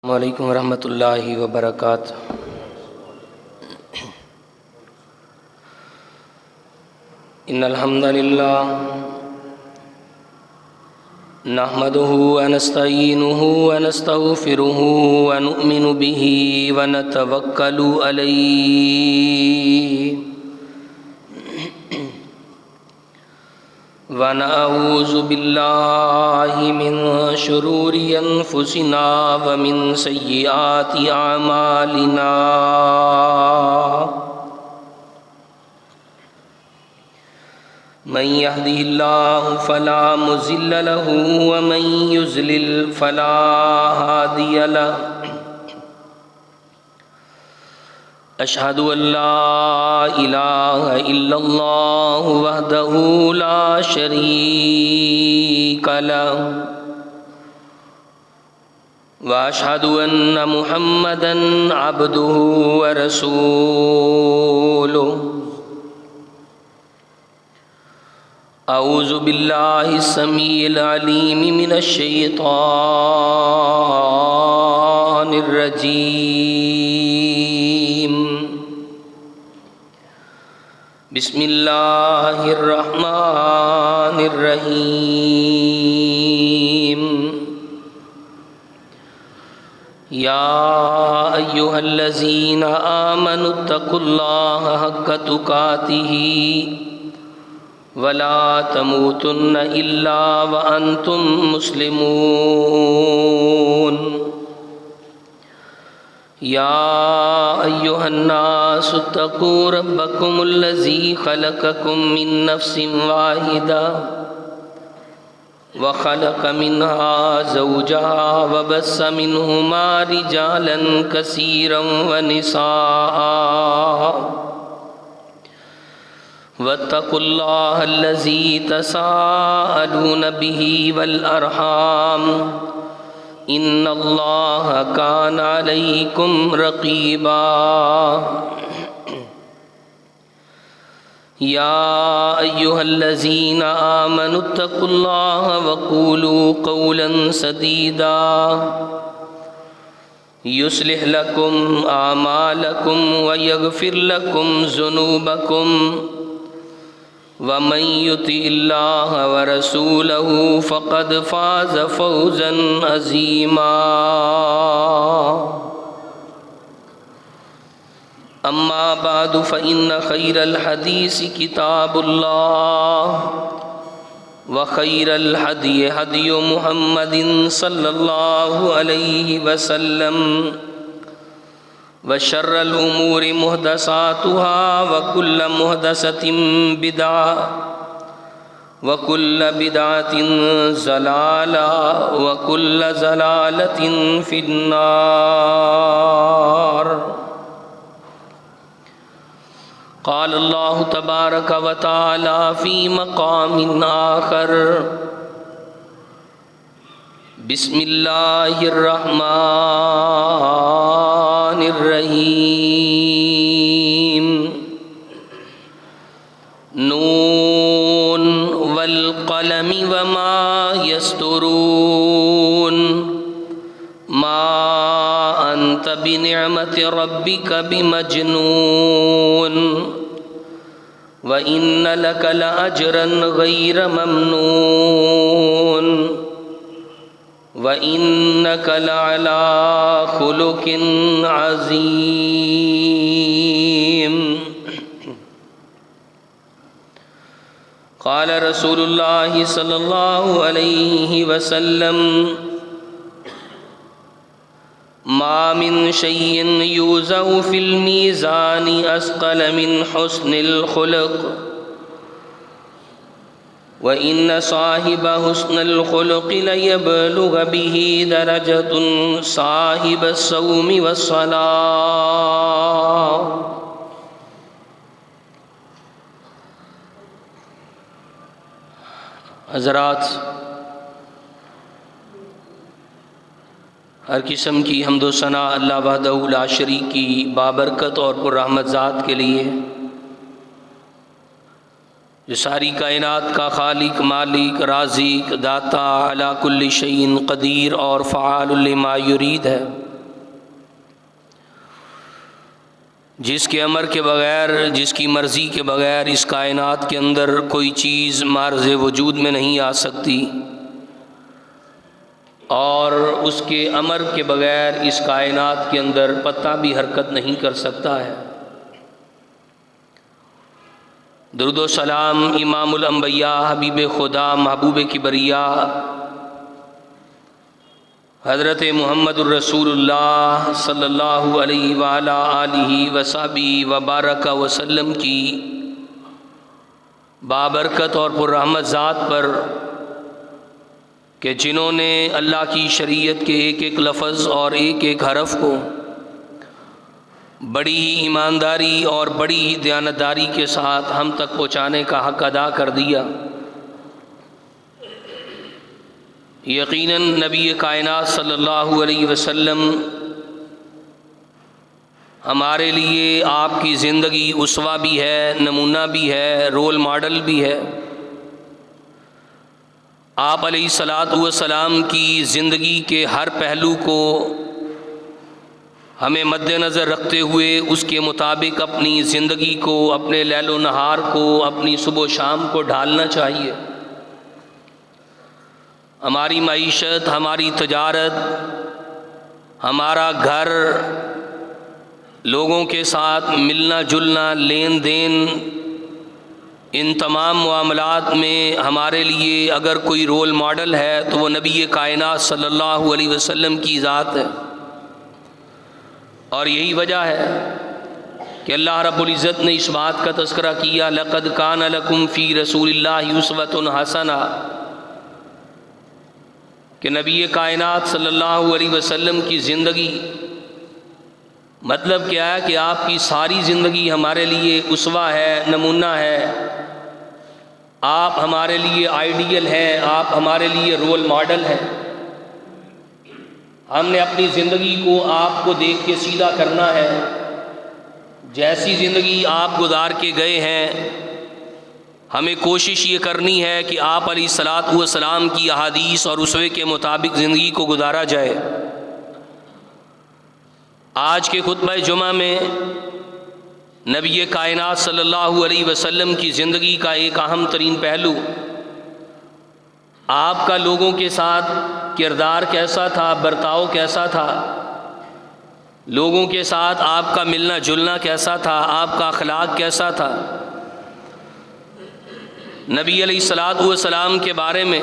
السلام علیکم ورحمۃ اللہ وبرکاتہ۔ ان الحمد للہ نحمده ونستعینه ونستغفره ونؤمن به ونتوکل علیہ ونعوذ باللہ من شرور انفسنا ومن سیئات اعمالنا من يهده الله فلا مضل له ومن يضلل فلا هادي له اشهد ان لا اله الا الله وحده لا شريك له واشهد ان محمدا عبده ورسوله اعوذ باللہ السمیع العلیم من الشیطان الرجیم بسم اللہ الرحمن الرحیم یا ایہا الذین آمنوا اتقوا اللہ حق تقاتہ ولا تموتن الا وانتم مسلمون یا ایھا الناس اتقوا ربکم الذی خلقکم من نفس واحدہ وخلق منها زوجها وبث منهما رجالا کثیرا ونساء واتقوا اللہ الذی تساءلون به والارحام ان اللہ کان علیکم رقیبا یا ایھا الذین آمنوا اتقوا اللہ وقولوا قولا سدیدا یصلح لکم اعمالکم ویغفر لکم ذنوبکم ومن یطع اللہ ورسولہ فقد فاز فوزا عظیما اما بعد فإن خیر الحدیث کتاب اللہ وخیر الہدی ہدی محمد صلی اللہ علیہ وسلم وشر الامور محدثاتها وكل محدثة بدعة وكل بدعة ضلالة وكل ضلالة في النار قال الله تبارك وتعالى في مقام آخر بسم اللہ الرحمن الرحیم نون والقلم وما يسطرون ما انت بنعمت ربك بمجنون وإن لك لأجرا غير ممنون وَإِنَّكَ لَعَلَىٰ خُلُقٍ عَظِيمٍ قال رسول اللہ صلی اللہ علیہ وسلم ما من شيء يوزع في الميزان أثقل من حسن الخلق وَإِنَّ صَاحِبَ حُسْنِ الْخُلُقِ لَيَبْلُغَ بِهِ دَرَجَةٌ صَاحِبَ الصَّوْمِ وَالصَّلَاةِ۔ حضرات، ہر قسم کی حمد و ثنا اللہ وحدہ لا شریک کی بابرکت اور پر رحمت ذات کے لیے جو ساری کائنات کا خالق، مالک، رازق، داتا، علی کل شیء قدیر اور فعال لما یرید ہے۔ جس کے امر کے بغیر، جس کی مرضی کے بغیر اس کائنات کے اندر کوئی چیز معرض وجود میں نہیں آ سکتی، اور اس کے امر کے بغیر اس کائنات کے اندر پتہ بھی حرکت نہیں کر سکتا ہے۔ درود و سلام امام الانبیاء، حبیب خدا، محبوب کبریا، حضرت محمد الرسول اللہ صلی اللہ علیہ وآلہ آلہ وصحبہ وبارک وسلم کی بابرکت اور پررحمت ذات پر، کہ جنہوں نے اللہ کی شریعت کے ایک ایک لفظ اور ایک ایک حرف کو بڑی ہی ایمانداری اور بڑی ہی دیانتداری کے ساتھ ہم تک پہنچانے کا حق ادا کر دیا۔ یقیناً نبی کائنات صلی اللہ علیہ وسلم ہمارے لیے آپ کی زندگی اسوہ بھی ہے، نمونہ بھی ہے، رول ماڈل بھی ہے۔ آپ علیہ الصلاۃ والسلام کی زندگی کے ہر پہلو کو ہمیں مد نظر رکھتے ہوئے اس کے مطابق اپنی زندگی کو، اپنے لیل و نہار کو، اپنی صبح و شام کو ڈھالنا چاہیے۔ ہماری معیشت، ہماری تجارت، ہمارا گھر، لوگوں کے ساتھ ملنا جلنا، لین دین، ان تمام معاملات میں ہمارے لیے اگر کوئی رول ماڈل ہے تو وہ نبی کائنات صلی اللہ علیہ وسلم کی ذات ہے۔ اور یہی وجہ ہے کہ اللہ رب العزت نے اس بات کا تذکرہ کیا، لَقَدْ كَانَ لَكُمْ فِي رَسُولِ اللَّهِ أُسْوَةٌ حَسَنَةٌ، کہ نبی کائنات صلی اللہ علیہ وسلم کی زندگی، مطلب کیا ہے کہ آپ کی ساری زندگی ہمارے لیے اسوہ ہے، نمونہ ہے، آپ ہمارے لیے آئیڈیل ہیں، آپ ہمارے لیے رول ماڈل ہیں۔ ہم نے اپنی زندگی کو آپ کو دیکھ کے سیدھا کرنا ہے۔ جیسی زندگی آپ گزار کے گئے ہیں، ہمیں کوشش یہ کرنی ہے کہ آپ علیہ الصلاۃ والسلام کی احادیث اور اسوے کے مطابق زندگی کو گزارا جائے۔ آج کے خطبہ جمعہ میں نبی کائنات صلی اللہ علیہ وسلم کی زندگی کا ایک اہم ترین پہلو، آپ کا لوگوں کے ساتھ کردار کیسا تھا، برتاؤ کیسا تھا، لوگوں کے ساتھ آپ کا ملنا جلنا کیسا تھا، آپ کا اخلاق کیسا تھا۔ نبی علیہ الصلاۃ والسلام کے بارے میں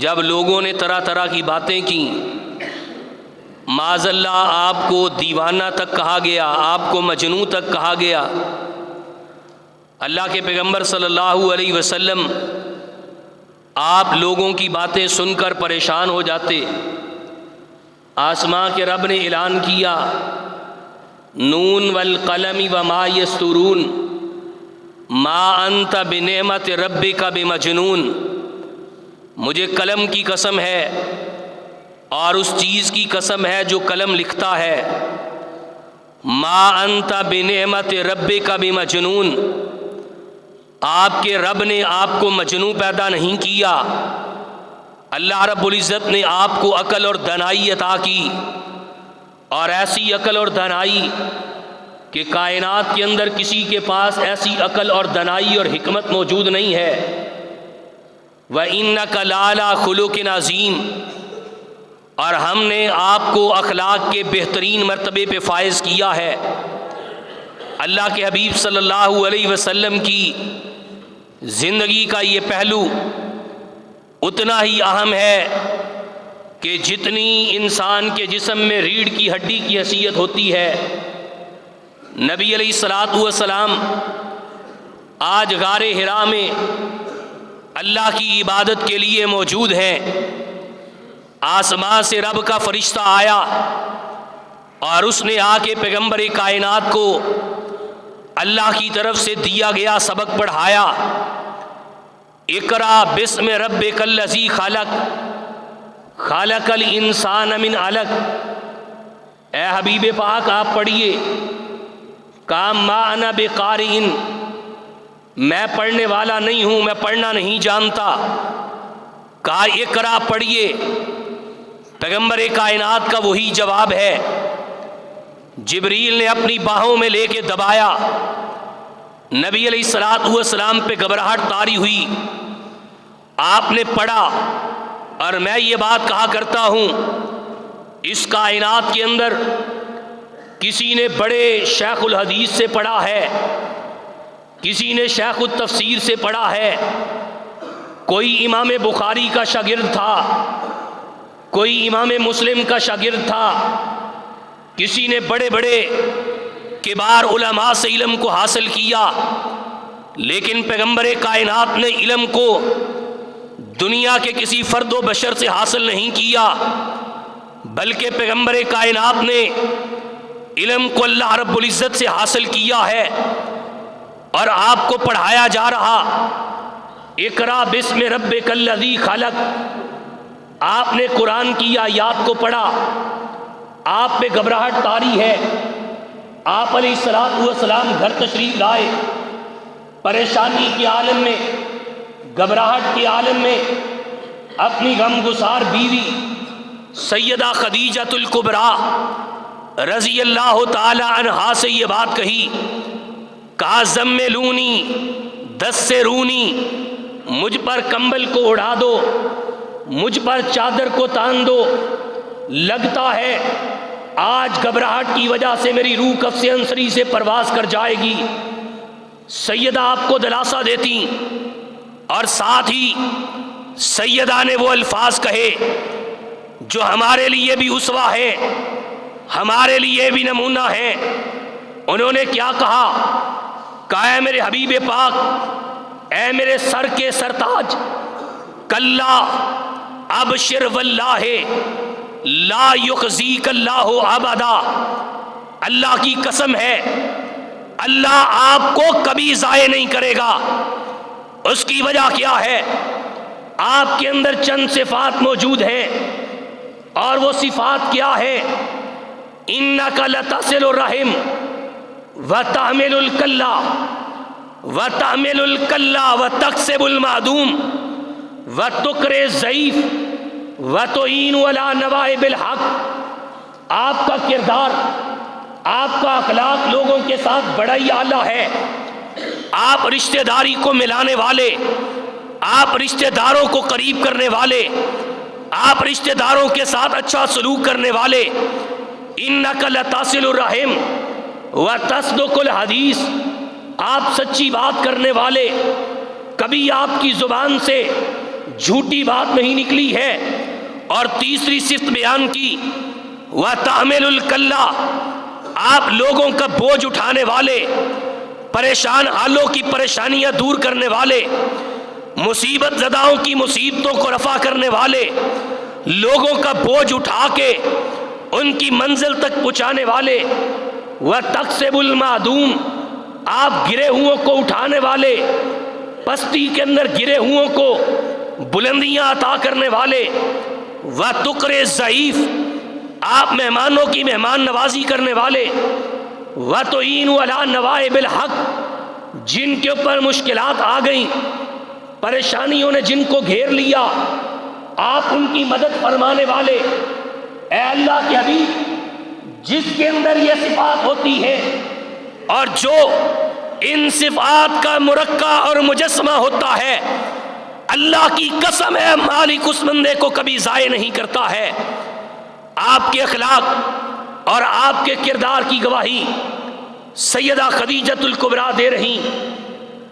جب لوگوں نے طرح طرح کی باتیں کی، معاذ اللہ آپ کو دیوانہ تک کہا گیا، آپ کو مجنون تک کہا گیا۔ اللہ کے پیغمبر صلی اللہ علیہ وسلم آپ لوگوں کی باتیں سن کر پریشان ہو جاتے۔ آسماں کے رب نے اعلان کیا، نون والقلم وما یسطرون ما انت بنعمت ربک بمجنون، مجھے قلم کی قسم ہے اور اس چیز کی قسم ہے جو قلم لکھتا ہے، ما انت بنعمت ربک بمجنون، آپ کے رب نے آپ کو مجنون پیدا نہیں کیا، اللہ رب العزت نے آپ کو عقل اور دانائی عطا کی، اور ایسی عقل اور دانائی کہ کائنات کے اندر کسی کے پاس ایسی عقل اور دانائی اور حکمت موجود نہیں ہے۔ وَإِنَّكَ لَعَلَىٰ خُلُقٍ عَظِيمٍ، اور ہم نے آپ کو اخلاق کے بہترین مرتبے پہ فائز کیا ہے۔ اللہ کے حبیب صلی اللہ علیہ وسلم کی زندگی کا یہ پہلو اتنا ہی اہم ہے کہ جتنی انسان کے جسم میں ریڑھ کی ہڈی کی حیثیت ہوتی ہے، نبی علیہ الصلاۃ والسلام آج غار حرا میں اللہ کی عبادت کے لیے موجود ہیں۔ آسمان سے رب کا فرشتہ آیا اور اس نے آ کے پیغمبر کائنات کو اللہ کی طرف سے دیا گیا سبق پڑھایا، اقرا بسم ربک الذی خلق خلق الانسان من علق۔ اے حبیب پاک آپ پڑھیے، کام ما انا بقارئ، میں پڑھنے والا نہیں ہوں، میں پڑھنا نہیں جانتا۔ کہا اقرا پڑھیے، پیغمبر کائنات کا وہی جواب ہے، اقرا بسم ربک الذی خلق خلق الانسان من علق۔ اے حبیب پاک آپ پڑھیے، کام ما انا بقارئ، میں پڑھنے والا نہیں ہوں، میں پڑھنا نہیں جانتا۔ کہا اقرا پڑھیے، پیغمبر کائنات کا وہی جواب ہے۔ جبریل نے اپنی باہوں میں لے کے دبایا، نبی علیہ الصلوۃ والسلام پہ گھبراہٹ طاری ہوئی، آپ نے پڑھا۔ اور میں یہ بات کہا کرتا ہوں، اس کائنات کے اندر کسی نے بڑے شیخ الحدیث سے پڑھا ہے، کسی نے شیخ التفسیر سے پڑھا ہے، کوئی امام بخاری کا شاگرد تھا، کوئی امام مسلم کا شاگرد تھا، کسی نے بڑے بڑے کبار علماء سے علم کو حاصل کیا، لیکن پیغمبر کائنات نے علم کو دنیا کے کسی فرد و بشر سے حاصل نہیں کیا، بلکہ پیغمبر کائنات نے علم کو اللہ رب العزت سے حاصل کیا ہے اور آپ کو پڑھایا جا رہا۔ اقرا بسم ربک الذی خلق، آپ نے قرآن کی آیات کو پڑھا، آپ پہ گھبراہٹ طاری ہے، آپ علیہ الصلوۃ والسلام گھر تشریف لائے، پریشانی کے عالم میں، گھبراہٹ کے عالم میں اپنی غم گسار بیوی سیدہ خدیجۃ الکبریٰ رضی اللہ تعالی عنہا سے یہ بات کہی، کہا زملونی دثرونی، مجھ پر کمبل کو اڑا دو، مجھ پر چادر کو تان دو، لگتا ہے آج گھبراہٹ کی وجہ سے میری روح کف انصری سے پرواز کر جائے گی۔ سیدہ آپ کو دلاسا دیتی اور ساتھ ہی سیدہ نے وہ الفاظ کہے جو ہمارے لیے بھی اسوہ ہے، ہمارے لیے بھی نمونہ ہے۔ انہوں نے کیا کہا؟ کہا اے میرے حبیب پاک، اے میرے سر کے سرتاج، کلا ابشر واللہ لا یخزیک اللہ ابدا، اللہ کی قسم ہے اللہ آپ کو کبھی ضائع نہیں کرے گا۔ اس کی وجہ کیا ہے؟ آپ کے اندر چند صفات موجود ہیں، اور وہ صفات کیا ہے؟ انک لتصل الرحم وتحمل الکلا وتحمل الکلا وتکسب المعدوم وتقری الضعیف وتعین علی نوائب الحق۔ آپ کا کردار، آپ کا اخلاق لوگوں کے ساتھ بڑا ہی اعلیٰ ہے، آپ رشتہ داری کو ملانے والے، آپ رشتہ داروں کو قریب کرنے والے، آپ رشتہ داروں کے ساتھ اچھا سلوک کرنے والے۔ انک لتصل الرحم وتصدق الحدیث، آپ سچی بات کرنے والے، کبھی آپ کی زبان سے جھوٹی بات نہیں نکلی ہے۔ اور تیسری صفت بیان کی، وتحمل الکلا، آپ لوگوں کا بوجھ اٹھانے والے، پریشان حالوں کی پریشانیاں دور کرنے والے، مصیبت زداؤں کی مصیبتوں کو رفع کرنے والے، لوگوں کا بوجھ اٹھا کے ان کی منزل تک پہنچانے والے۔ وتکسب المعدوم، آپ گرے ہوئوں کو اٹھانے والے، پستی کے اندر گرے ہوئوں کو بلندیاں عطا کرنے والے۔ وتقری الضعیف، آپ مہمانوں کی مہمان نوازی کرنے والے۔ وتعین علی نوائب الحق، جن کے اوپر مشکلات آ گئیں، پریشانیوں نے جن کو گھیر لیا، آپ ان کی مدد فرمانے والے۔ اے اللہ کے حبیب، جس کے اندر یہ صفات ہوتی ہے اور جو ان صفات کا مرکب اور مجسمہ ہوتا ہے، اللہ کی قسم ہے مالک اس بندے کو کبھی ضائع نہیں کرتا ہے۔ آپ کے اخلاق اور آپ کے کردار کی گواہی سیدہ خدیجۃ الکبریٰ دے رہی،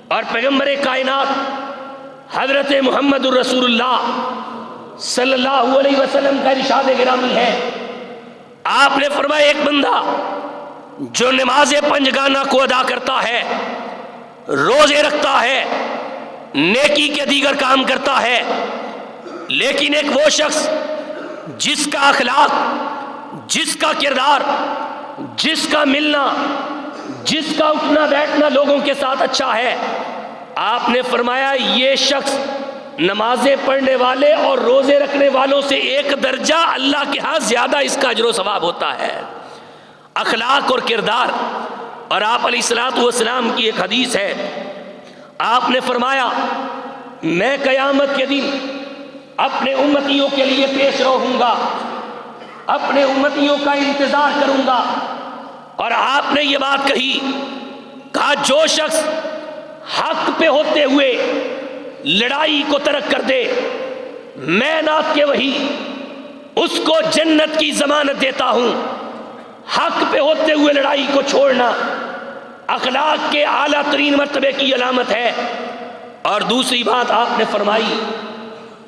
اور پیغمبر کائنات حضرت محمد الرسول اللہ صلی اللہ علیہ وسلم کا ارشاد گرامی ہے، آپ نے فرمایا ایک بندہ جو نماز پنجگانہ کو ادا کرتا ہے، روزے رکھتا ہے، نیکی کے دیگر کام کرتا ہے، لیکن ایک وہ شخص جس کا اخلاق، جس کا کردار، جس کا ملنا، جس کا اٹھنا بیٹھنا لوگوں کے ساتھ اچھا ہے، آپ نے فرمایا یہ شخص نمازیں پڑھنے والے اور روزے رکھنے والوں سے ایک درجہ اللہ کے ہاں زیادہ اس کا اجر و ثواب ہوتا ہے۔ اخلاق اور کردار۔ اور آپ علیہ الصلوۃ والسلام کی ایک حدیث ہے، آپ نے فرمایا میں قیامت کے دن اپنے امتیوں کے لیے پیش رہوں گا، اپنے امتیوں کا انتظار کروں گا، اور آپ نے یہ بات کہی، کہا جو شخص حق پہ ہوتے ہوئے لڑائی کو ترک کر دے، میں نعت کے وہی اس کو جنت کی ضمانت دیتا ہوں۔ حق پہ ہوتے ہوئے لڑائی کو چھوڑنا اخلاق کے اعلیٰ ترین مرتبے کی علامت ہے۔ اور دوسری بات آپ نے فرمائی،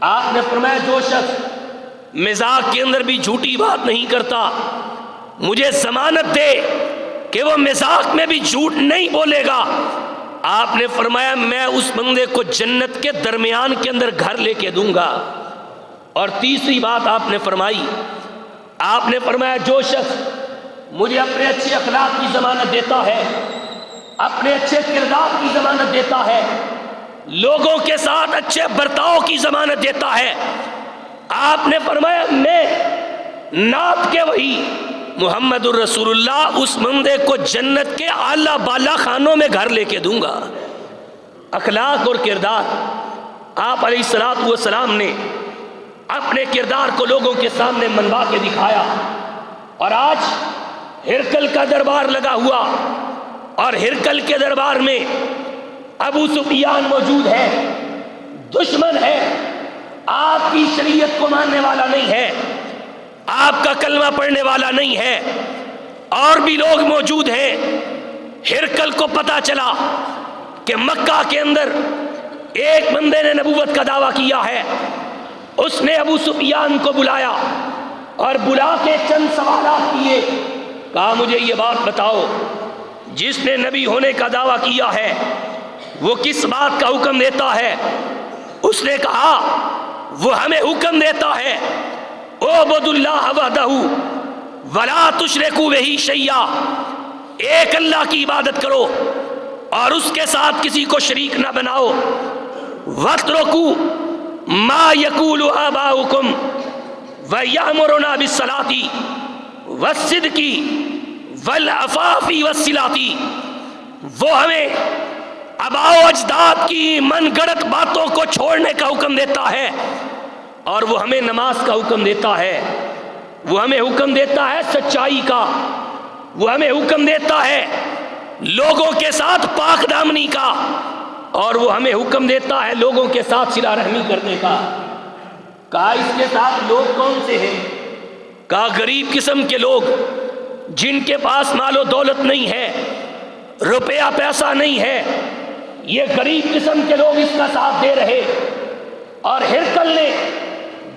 آپ نے فرمایا جو شخص مزاق کے اندر بھی جھوٹی بات نہیں کرتا، مجھے ضمانت دے کہ وہ مزاق میں بھی جھوٹ نہیں بولے گا۔ آپ نے فرمایا میں اس بندے کو جنت کے درمیان کے اندر گھر لے کے دوں گا۔ اور تیسری بات آپ نے فرمائی، آپ نے فرمایا جو شخص مجھے اپنے اچھے اخلاق کی ضمانت دیتا ہے، اپنے اچھے کردار کی ضمانت دیتا ہے، لوگوں کے ساتھ اچھے برتاؤ کی ضمانت دیتا ہے، آپ نے فرمایا میں نعت کے وہی محمد الرسول اللہ اس بندے کو جنت کے اعلیٰ بالا خانوں میں گھر لے کے دوں گا۔ اخلاق اور کردار، آپ علیہ الصلوۃ والسلام نے اپنے کردار کو لوگوں کے سامنے منوا کے دکھایا۔ اور آج ہرقل کا دربار لگا ہوا، اور ہرقل کے دربار میں ابو سفیان موجود ہے، دشمن ہے، آپ کی شریعت کو ماننے والا نہیں ہے، آپ کا کلمہ پڑھنے والا نہیں ہے، اور بھی لوگ موجود ہیں۔ ہرقل کو پتا چلا کہ مکہ کے اندر ایک بندے نے نبوت کا دعویٰ کیا ہے۔ اس نے ابو سفیان کو بلایا اور بلا کے چند سوالات کیے، کہا مجھے یہ بات بتاؤ، جس نے نبی ہونے کا دعویٰ کیا ہے وہ کس بات کا حکم دیتا ہے؟ اس نے کہا وہ ہمیں حکم دیتا ہے اعبدوا اللہ وحدہ ولا تشرکوا بہ شیئا، ایک اللہ کی عبادت کرو اور اس کے ساتھ کسی کو شریک نہ بناؤ، واترکوا ما یقول آباؤکم ویأمرنا بالصلاۃ والصدق والعفاف والصلات، وہ ہمیں آباء و اجداد کی من گڑت باتوں کو چھوڑنے کا حکم دیتا ہے، اور وہ ہمیں نماز کا حکم دیتا ہے، وہ ہمیں حکم دیتا ہے سچائی کا، وہ ہمیں حکم دیتا ہے لوگوں کے ساتھ پاک دامنی کا، اور وہ ہمیں حکم دیتا ہے لوگوں کے ساتھ صلہ رحمی کرنے کا۔ کہا اس کے ساتھ لوگ کون سے ہیں؟ کہا غریب قسم کے لوگ جن کے پاس مال و دولت نہیں ہے، روپیہ پیسہ نہیں ہے، یہ غریب قسم کے لوگ اس کا ساتھ دے رہے۔ اور ہرقل نے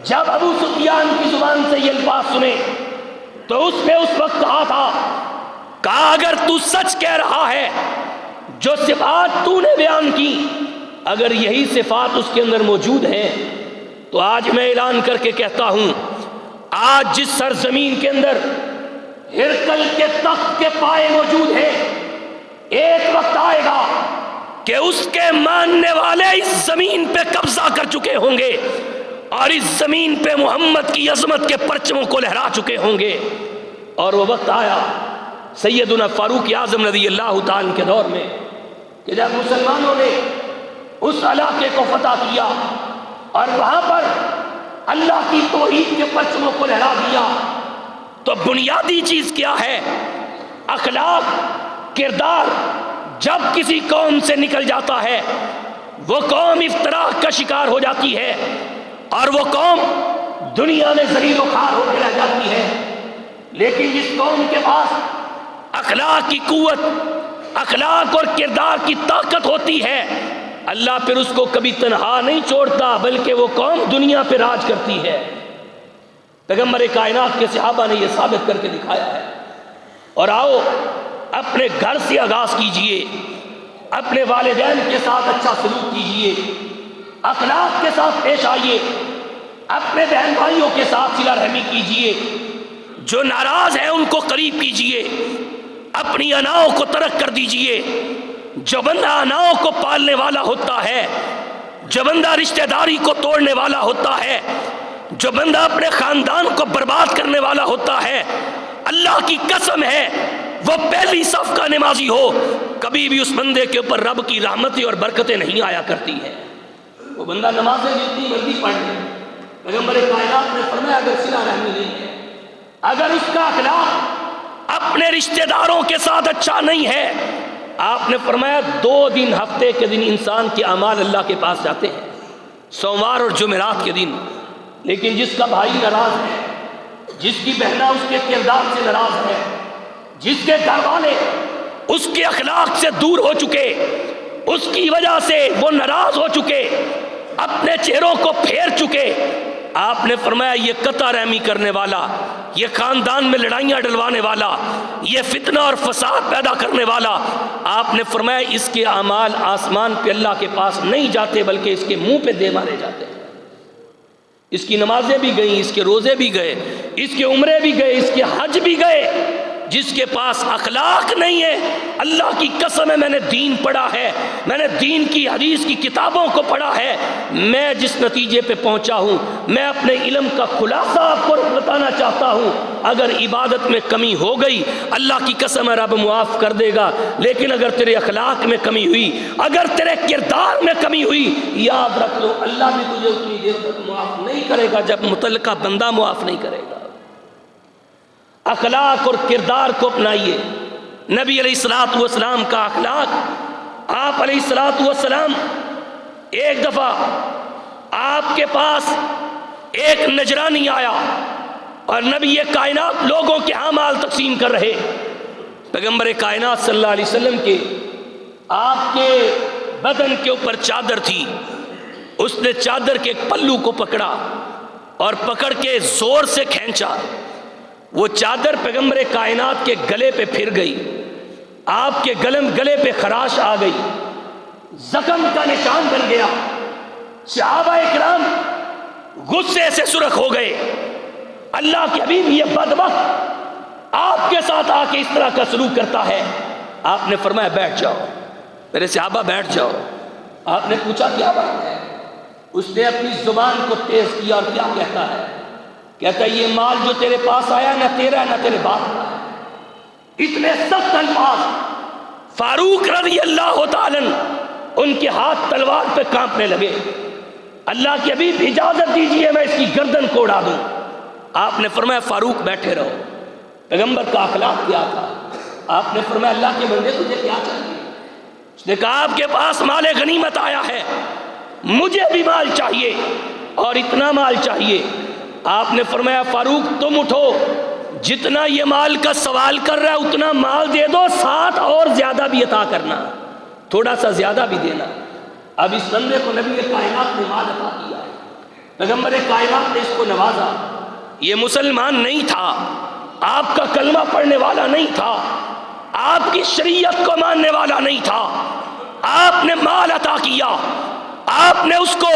جب ابو سفیان کی زبان سے یہ الفاظ سنے تو اس نے اس وقت کہا تھا، کہا اگر تو سچ کہہ رہا ہے، جو صفات تو نے بیان کی اگر یہی صفات اس کے اندر موجود ہیں، تو آج میں اعلان کر کے کہتا ہوں، آج جس سرزمین کے اندر ہرقل کے تخت کے پائے موجود ہیں، ایک وقت آئے گا کہ اس کے ماننے والے اس زمین پہ قبضہ کر چکے ہوں گے، اور اس زمین پہ محمد کی عظمت کے پرچموں کو لہرا چکے ہوں گے۔ اور وہ وقت آیا سیدنا فاروق اعظم رضی اللہ تعالیٰ کے دور میں کہ جب مسلمانوں نے اس علاقے کو فتح کیا اور وہاں پر اللہ کی توحید کے پرچموں کو لہرا دیا، تو بنیادی چیز کیا ہے؟ اخلاق، کردار جب کسی قوم سے نکل جاتا ہے وہ قوم افتراق کا شکار ہو جاتی ہے، اور وہ قوم دنیا میں ذلیل و خوار ہو کے رہ جاتی ہے۔ لیکن جس قوم کے پاس اخلاق کی قوت، اخلاق اور کردار کی طاقت ہوتی ہے، اللہ پھر اس کو کبھی تنہا نہیں چھوڑتا، بلکہ وہ قوم دنیا پہ راج کرتی ہے۔ پیغمبر کائنات کے صحابہ نے یہ ثابت کر کے دکھایا ہے۔ اور آؤ اپنے گھر سے آغاز کیجئے، اپنے والدین کے ساتھ اچھا سلوک کیجئے، اخلاق کے ساتھ پیش آئیے، اپنے بہن بھائیوں کے ساتھ صلہ رحمی کیجئے، جو ناراض ہیں ان کو قریب کیجئے، اپنی اناؤں کو ترک کر دیجئے۔ جو بندہ اناؤں کو پالنے والا ہوتا ہے، جو بندہ رشتہ داری کو توڑنے والا ہوتا ہے، جو بندہ اپنے خاندان کو برباد کرنے والا ہوتا ہے، اللہ کی قسم ہے وہ پہلی صف کا نمازی ہو، کبھی بھی اس بندے کے اوپر رب کی رحمتیں اور برکتیں نہیں آیا کرتی ہے۔ وہ بندہ نمازیں جتنی مرضی پڑھ لے، پیغمبر کائنات نے فرمایا اگر صلہ رحمی نہیں ہے، اگر اس کا اخلاق اپنے رشتہ داروں کے ساتھ اچھا نہیں ہے۔ آپ نے فرمایا 2 دن ہفتے کے دن انسان کے اعمال اللہ کے پاس جاتے ہیں، سوموار اور جمعرات کے دن، لیکن جس کا بھائی ناراض ہے، جس کی بہنا اس کے کردار سے ناراض ہے، جس کے گھر والے اس کے اخلاق سے دور ہو چکے، اس کی وجہ سے وہ ناراض ہو چکے، اپنے چہروں کو پھیر چکے، آپ نے فرمایا یہ قطع رحمی کرنے والا، یہ خاندان میں لڑائیاں ڈلوانے والا، یہ فتنہ اور فساد پیدا کرنے والا، آپ نے فرمایا اس کے اعمال آسمان پہ اللہ کے پاس نہیں جاتے بلکہ اس کے منہ پہ دے مارے جاتے ہیں۔ اس کی نمازیں بھی گئیں، اس کے روزے بھی گئے، اس کے عمرے بھی گئے، اس کے حج بھی گئے۔ جس کے پاس اخلاق نہیں ہے، اللہ کی قسم ہے میں نے دین پڑھا ہے، میں نے دین کی حدیث کی کتابوں کو پڑھا ہے، میں جس نتیجے پہ پہنچا ہوں، میں اپنے علم کا خلاصہ آپ کو بتانا چاہتا ہوں۔ اگر عبادت میں کمی ہو گئی اللہ کی قسم ہے رب معاف کر دے گا، لیکن اگر تیرے اخلاق میں کمی ہوئی، اگر تیرے کردار میں کمی ہوئی، یاد رکھ لو اللہ بھی تجھے اتنی دیر تک معاف نہیں کرے گا جب متعلقہ بندہ معاف نہیں کرے گا۔ اخلاق اور کردار کو اپنائیے۔ نبی علیہ الصلوۃ والسلام کا اخلاق، آپ علیہ الصلوۃ والسلام ایک دفعہ آپ کے پاس ایک نجرانی آیا اور نبی کائنات لوگوں کے ہاں مال تقسیم کر رہے، پیغمبر کائنات صلی اللہ علیہ وسلم کے آپ کے بدن کے اوپر چادر تھی، اس نے چادر کے ایک پلو کو پکڑا اور پکڑ کے زور سے کھینچا، وہ چادر پیغمبر کائنات کے گلے پہ پھر گئی، آپ کے گلے پہ خراش آ گئی، زخم کا نشان بن گیا۔ صحابہ اکرام غصے سے سرخ ہو گئے، اللہ کے حبیب یہ بدبخت آپ کے ساتھ آ کے اس طرح کا سلوک کرتا ہے۔ آپ نے فرمایا بیٹھ جاؤ، میرے صحابہ بیٹھ جاؤ۔ آپ نے پوچھا کیا بات ہے؟ اس نے اپنی زبان کو تیز کیا اور کیا کہتا ہے؟ کہتا ہے یہ مال جو تیرے پاس آیا نہ تیرا نہ تیرے باپ کا ہے۔ اتنے سخت الفاظ، فاروق رضی اللہ تعالی ان کے ہاتھ تلوار پہ کانپنے لگے۔ اللہ کے حبیب اجازت دیجئے میں اس کی گردن کو اڑا دوں۔ آپ نے فرمایا فاروق بیٹھے رہو۔ پیغمبر کا اخلاق کیا تھا؟ آپ نے فرمایا اللہ کے بندے تجھے کیا چاہیے؟ اس نے کہا آپ کے پاس مال غنیمت آیا ہے، مجھے بھی مال چاہیے اور اتنا مال چاہیے۔ آپ نے فرمایا فاروق تم اٹھو، جتنا یہ مال کا سوال کر رہا ہے اتنا مال دے دو، ساتھ اور زیادہ بھی عطا کرنا، تھوڑا سا زیادہ بھی دینا۔ اب اس بندے کو نبی کائنات نے مال عطا کیا، پیغمبر کائنات نے اس کو نوازا۔ یہ مسلمان نہیں تھا، آپ کا کلمہ پڑھنے والا نہیں تھا، آپ کی شریعت کو ماننے والا نہیں تھا، آپ نے مال عطا کیا۔ آپ نے اس کو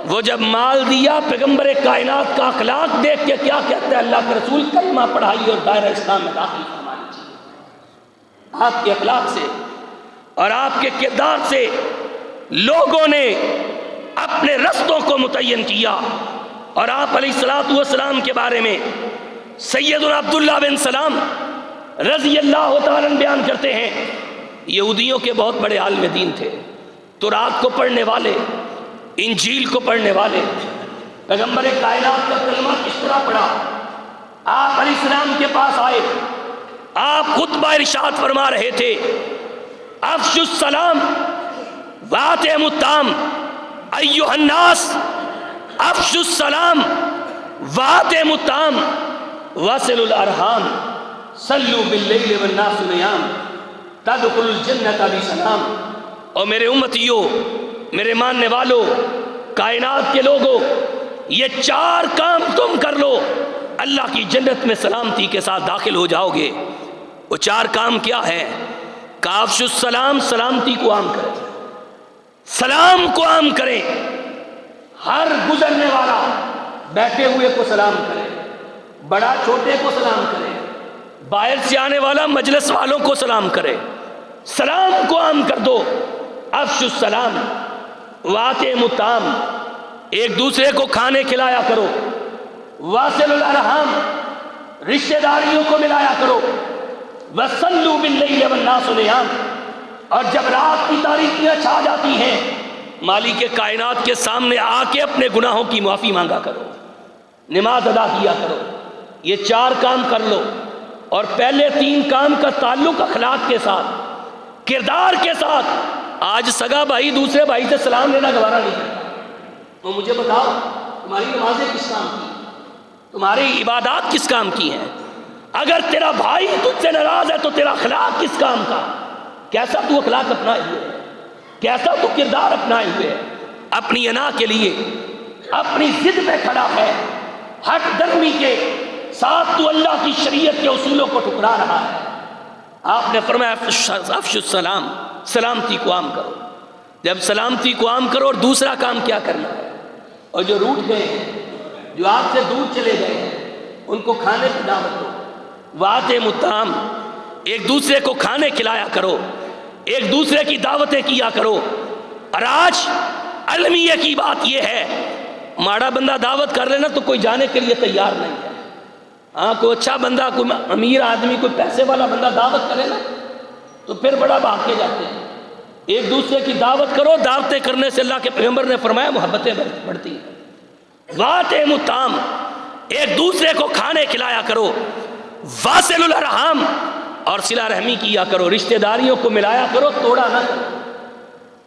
وہ جب مال دیا، پیغمبر کائنات کا اخلاق دیکھ کے کیا کہتا ہے اللہ کے رسول؟ کلمہ پڑھائی اور دائرہ اسلام میں داخل فرما لیجیے۔ آپ کے اخلاق سے اور آپ کے کردار سے لوگوں نے اپنے رستوں کو متعین کیا، اور آپ علیہ الصلوۃ والسلام کے بارے میں سیدنا عبداللہ بن سلام رضی اللہ تعالیٰ عنہ بیان کرتے ہیں، یہودیوں کے بہت بڑے عالم دین تھے، تورات کو پڑھنے والے، انجیل کو پڑھنے والے۔ پیغمبر کائنات کا کلمہ کس طرح پڑھا؟ آپ علیہ السلام کے پاس آئے، آپ خطبہ ارشاد فرما رہے تھے، افشوا السلام واتموا الطعام ایھا الناس، افشوا السلام واتموا الطعام وصلوا الارحام، صلوا باللیل والناس نیام، تدخلوا الجنۃ بسلام۔ اور میرے امتیوں، میرے ماننے والوں، کائنات کے لوگوں، یہ 4 کام تم کر لو، اللہ کی جنت میں سلامتی کے ساتھ داخل ہو جاؤ گے۔ وہ 4 کام کیا ہے؟ کافش السلام، سلامتی کو عام کریں، سلام کو عام کریں، ہر گزرنے والا بیٹھے ہوئے کو سلام کرے، بڑا چھوٹے کو سلام کرے، باہر سے آنے والا مجلس والوں کو سلام کرے، سلام کو عام کر دو۔ افشوا السلام واتموا الطعام، ایک دوسرے کو کھانے کھلایا کرو، واصلوا الارحام، رشتہ داریوں کو ملایا کرو، وصلوا باللیل والناس نیام، اور جب رات کی تاریکیاں چھا جاتی ہیں مالک کائنات کے سامنے آ کے اپنے گناہوں کی معافی مانگا کرو، نماز ادا کیا کرو۔ یہ 4 کام کر لو، اور پہلے 3 کام کا تعلق اخلاق کے ساتھ، کردار کے ساتھ۔ آج سگا بھائی دوسرے بھائی سے سلام لینا گوارا نہیں کرتا۔ تو مجھے بتاؤ تمہاری نمازیں کس کام کی، تمہاری عبادات کس کام کی ہیں؟ اگر تیرا بھائی تجھ سے ناراض ہے تو تیرا اخلاق کس کام کا؟ کیسا تو اخلاق اپنائے ہوئے ہے، کیسا تو کردار اپنائے ہوئے ہے؟ اپنی انا کے لیے اپنی ضد پہ کھڑا ہے، حق درمی کے ساتھ تو اللہ کی شریعت کے اصولوں کو ٹھکرا رہا ہے۔ آپ نے فرمایا افشوا السلام، سلامتی کو عام کرو۔ جب سلامتی کو عام کرو، اور دوسرا کام کیا کرنا ہے؟ اور جو روٹ گئے ہیں، جو آپ سے دور چلے گئے ہیں، ان کو کھانے کی دعوت دو۔ وَأَطْعِمُوا الطَّعَامَ، ایک دوسرے کو کھانے کھلایا کرو، ایک دوسرے کی دعوتیں کیا کرو۔ اور آج المیہ کی بات یہ ہے، ماڑا بندہ دعوت کر لینا تو کوئی جانے کے لیے تیار نہیں ہے۔ ہاں کوئی اچھا بندہ، کوئی امیر آدمی، کوئی پیسے والا بندہ دعوت کرے نا تو پھر بڑا بھاگ کے جاتے ہیں۔ ایک دوسرے کی دعوت کرو، دعوتیں کرنے سے اللہ کے پیغمبر نے فرمایا محبتیں بڑھتی ہیں۔ وَأَطْعِمُوا الطَّعَامَ، ایک دوسرے کو کھانے کھلایا کرو۔ وَاصِلُوا الْأَرْحَامَ، اور صلہ رحمی کیا کرو، رشتہ داریوں کو ملایا کرو، توڑا نہ کرو۔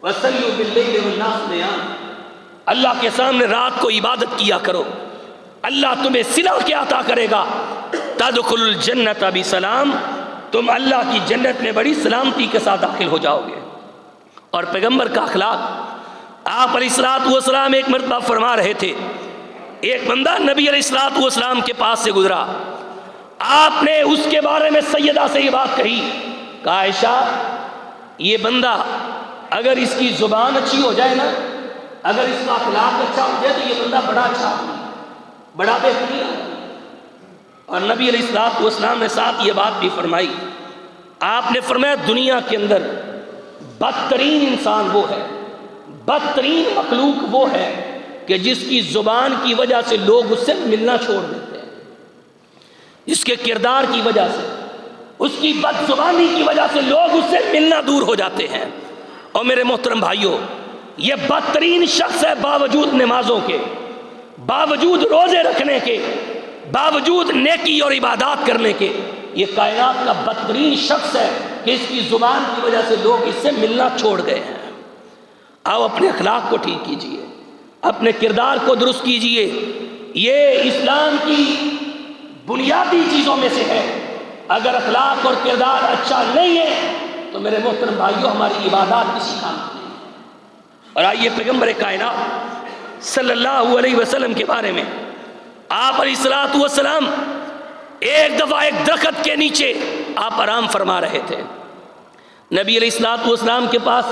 وَصَلُّوا بِاللَّيْلِ وَالنَّاسُ نِيَامٌ، اللہ کے سامنے رات کو عبادت کیا کرو، اللہ تمہیں صلہ کیا عطا کرے گا۔ تَدْخُلُوا الْجَنَّةَ بِسَلَام، تم اللہ کی جنت میں بڑی سلامتی کے ساتھ داخل ہو جاؤ گے۔ اور پیغمبر کا اخلاق، آپ علیہ السلام ایک مرتبہ فرما رہے تھے، ایک بندہ نبی علیہ السلام کے پاس سے گزرا، آپ نے اس کے بارے میں سیدہ سے یہ بات کہی، کہا عائشہ یہ بندہ اگر اس کی زبان اچھی ہو جائے نا، اگر اس کا اخلاق اچھا ہو جائے تو یہ بندہ بڑا اچھا ہوگا، بڑا بہترین ہوگا۔ اور نبی علیہ السلام نے ساتھ یہ بات بھی فرمائی، آپ نے فرمایا دنیا کے اندر بدترین انسان وہ ہے، بدترین مخلوق وہ ہے کہ جس کی زبان کی وجہ سے لوگ اس سے ملنا چھوڑ دیتے ہیں، اس کے کردار کی وجہ سے، اس کی بد زبانی کی وجہ سے لوگ اس سے ملنا دور ہو جاتے ہیں۔ اور میرے محترم بھائیوں، یہ بدترین شخص ہے، باوجود نمازوں کے، باوجود روزے رکھنے کے، باوجود نیکی اور عبادات کرنے کے، یہ کائنات کا بدترین شخص ہے کہ اس کی زبان کی وجہ سے لوگ اس سے ملنا چھوڑ گئے ہیں۔ آؤ اپنے اخلاق کو ٹھیک کیجئے، اپنے کردار کو درست کیجئے، یہ اسلام کی بنیادی چیزوں میں سے ہے۔ اگر اخلاق اور کردار اچھا نہیں ہے تو میرے محترم بھائیوں ہماری عبادات کسی کام کی نہیں۔ اور آئیے پیغمبر کائنات صلی اللہ علیہ وسلم کے بارے میں، آپ علیہ السلام ایک دفعہ ایک درخت کے نیچے آپ آرام فرما رہے تھے۔ نبی علیہ السلام کے پاس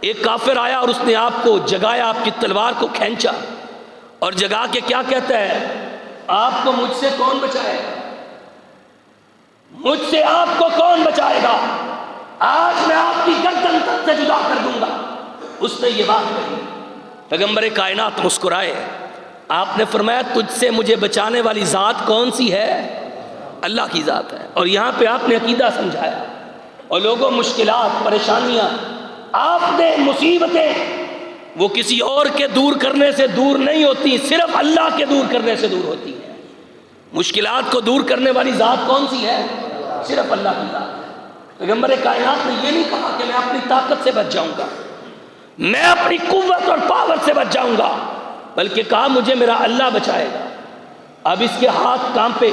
ایک کافر آیا اور اس نے آپ کو جگایا، آپ کی تلوار کو کھینچا اور جگا کے کیا کہتا ہے، آپ کو مجھ سے کون بچائے گا، مجھ سے آپ کو کون بچائے گا، آج میں آپ کی گردن تک سے جدا کر دوں گا۔ اس نے یہ بات کہی، پیغمبر کائنات مسکرائے، آپ نے فرمایا تجھ سے مجھے بچانے والی ذات کون سی ہے؟ اللہ کی ذات ہے۔ اور یہاں پہ آپ نے عقیدہ سمجھایا، اور لوگوں مشکلات، پریشانیاں، آپ نے مصیبتیں، وہ کسی اور کے دور کرنے سے دور نہیں ہوتی، صرف اللہ کے دور کرنے سے دور ہوتی ہیں۔ مشکلات کو دور کرنے والی ذات کون سی ہے؟ صرف اللہ کی ذات ہے۔ پیغمبر کائنات نے یہ نہیں کہا کہ میں اپنی طاقت سے بچ جاؤں گا، میں اپنی قوت اور پاور سے بچ جاؤں گا، بلکہ کہا مجھے میرا اللہ بچائے گا۔ اب اس کے ہاتھ کانپے،